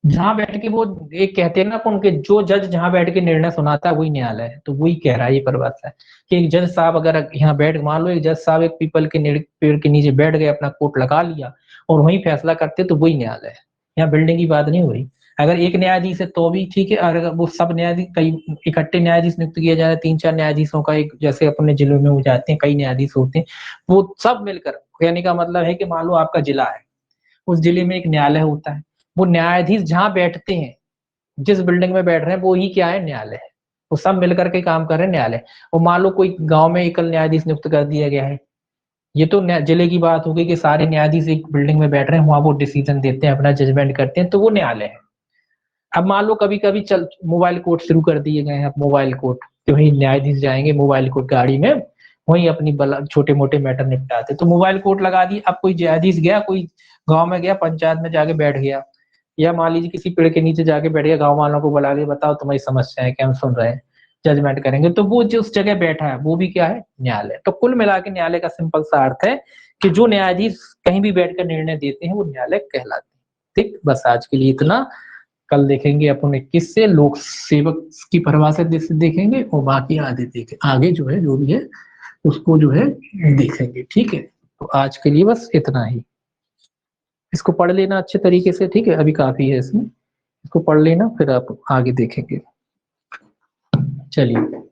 जहां बैठ के वो एक कहते हैं ना अपन के, जो जज जहां बैठ के निर्णय सुनाता है वही न्यायालय है। तो वही कह रहा है ये परिभाषा है कि एक जज साहब अगर यहाँ बैठ, मान लो एक जज साहब एक पीपल के पेड़ के नीचे बैठ गए, अपना कोट लगा लिया और वही फैसला करते, तो वही न्यायालय है। यहाँ बिल्डिंग की बात नहीं हो रही। अगर एक न्यायाधीश है तो भी ठीक है, अगर वो सब न्यायाधीश, कई इकट्ठे न्यायाधीश नियुक्त किया जाए, 3-4 न्यायाधीशों का एक, जैसे अपने जिलों में हो जाते हैं कई न्यायाधीश होते हैं, वो सब मिलकर, कहने का मतलब है कि मान लो आपका जिला है, उस जिले में एक न्यायालय होता है, वो न्यायाधीश जहां बैठते हैं, जिस बिल्डिंग में बैठ रहे हैं, वो ही क्या है, न्यायालय है। वो सब मिलकर के काम कर रहे हैं, न्यायालय। और मान लो कोई गांव में एकल न्यायाधीश नियुक्त कर दिया गया है, ये तो जिले की बात हो गई कि सारे न्यायाधीश एक बिल्डिंग में बैठ रहे हैं, वहां वो डिसीजन देते हैं, अपना जजमेंट करते हैं, तो वो न्यायालय है। अब मान लो कभी कभी चल मोबाइल कोर्ट शुरू कर दिए गए हैं, अब मोबाइल कोर्ट, तो वही न्यायाधीश जाएंगे मोबाइल कोर्ट गाड़ी में, वही अपनी छोटे मोटे मैटर निपटाते, तो मोबाइल कोर्ट लगा दी। अब कोई न्यायाधीश गया, कोई गांव में गया, पंचायत में जाके बैठ गया, या मान लीजिए किसी पेड़ के नीचे जाके बैठ गया, गांव वालों को बुला के, बताओ तुम्हारी समस्या है क्या, हम सुन रहे हैं, जजमेंट करेंगे, तो वो जो उस जगह बैठा है वो भी क्या है, न्यायालय। तो कुल मिला के न्यायालय का सिंपल सा अर्थ है कि जो न्यायाधीश कहीं भी बैठकर निर्णय देते हैं वो न्यायालय कहलाते हैं। ठीक, बस आज के लिए इतना। कल देखेंगे अपन 21 से लोक सेवक की परिभाषा देखेंगे, और बाकी आगे जो है, जो भी है उसको जो है देखेंगे। ठीक है, तो आज के लिए बस इतना ही। इसको पढ़ लेना अच्छे तरीके से, ठीक है, अभी काफी है इसमें, इसको पढ़ लेना, फिर आप आगे देखेंगे। चलिए।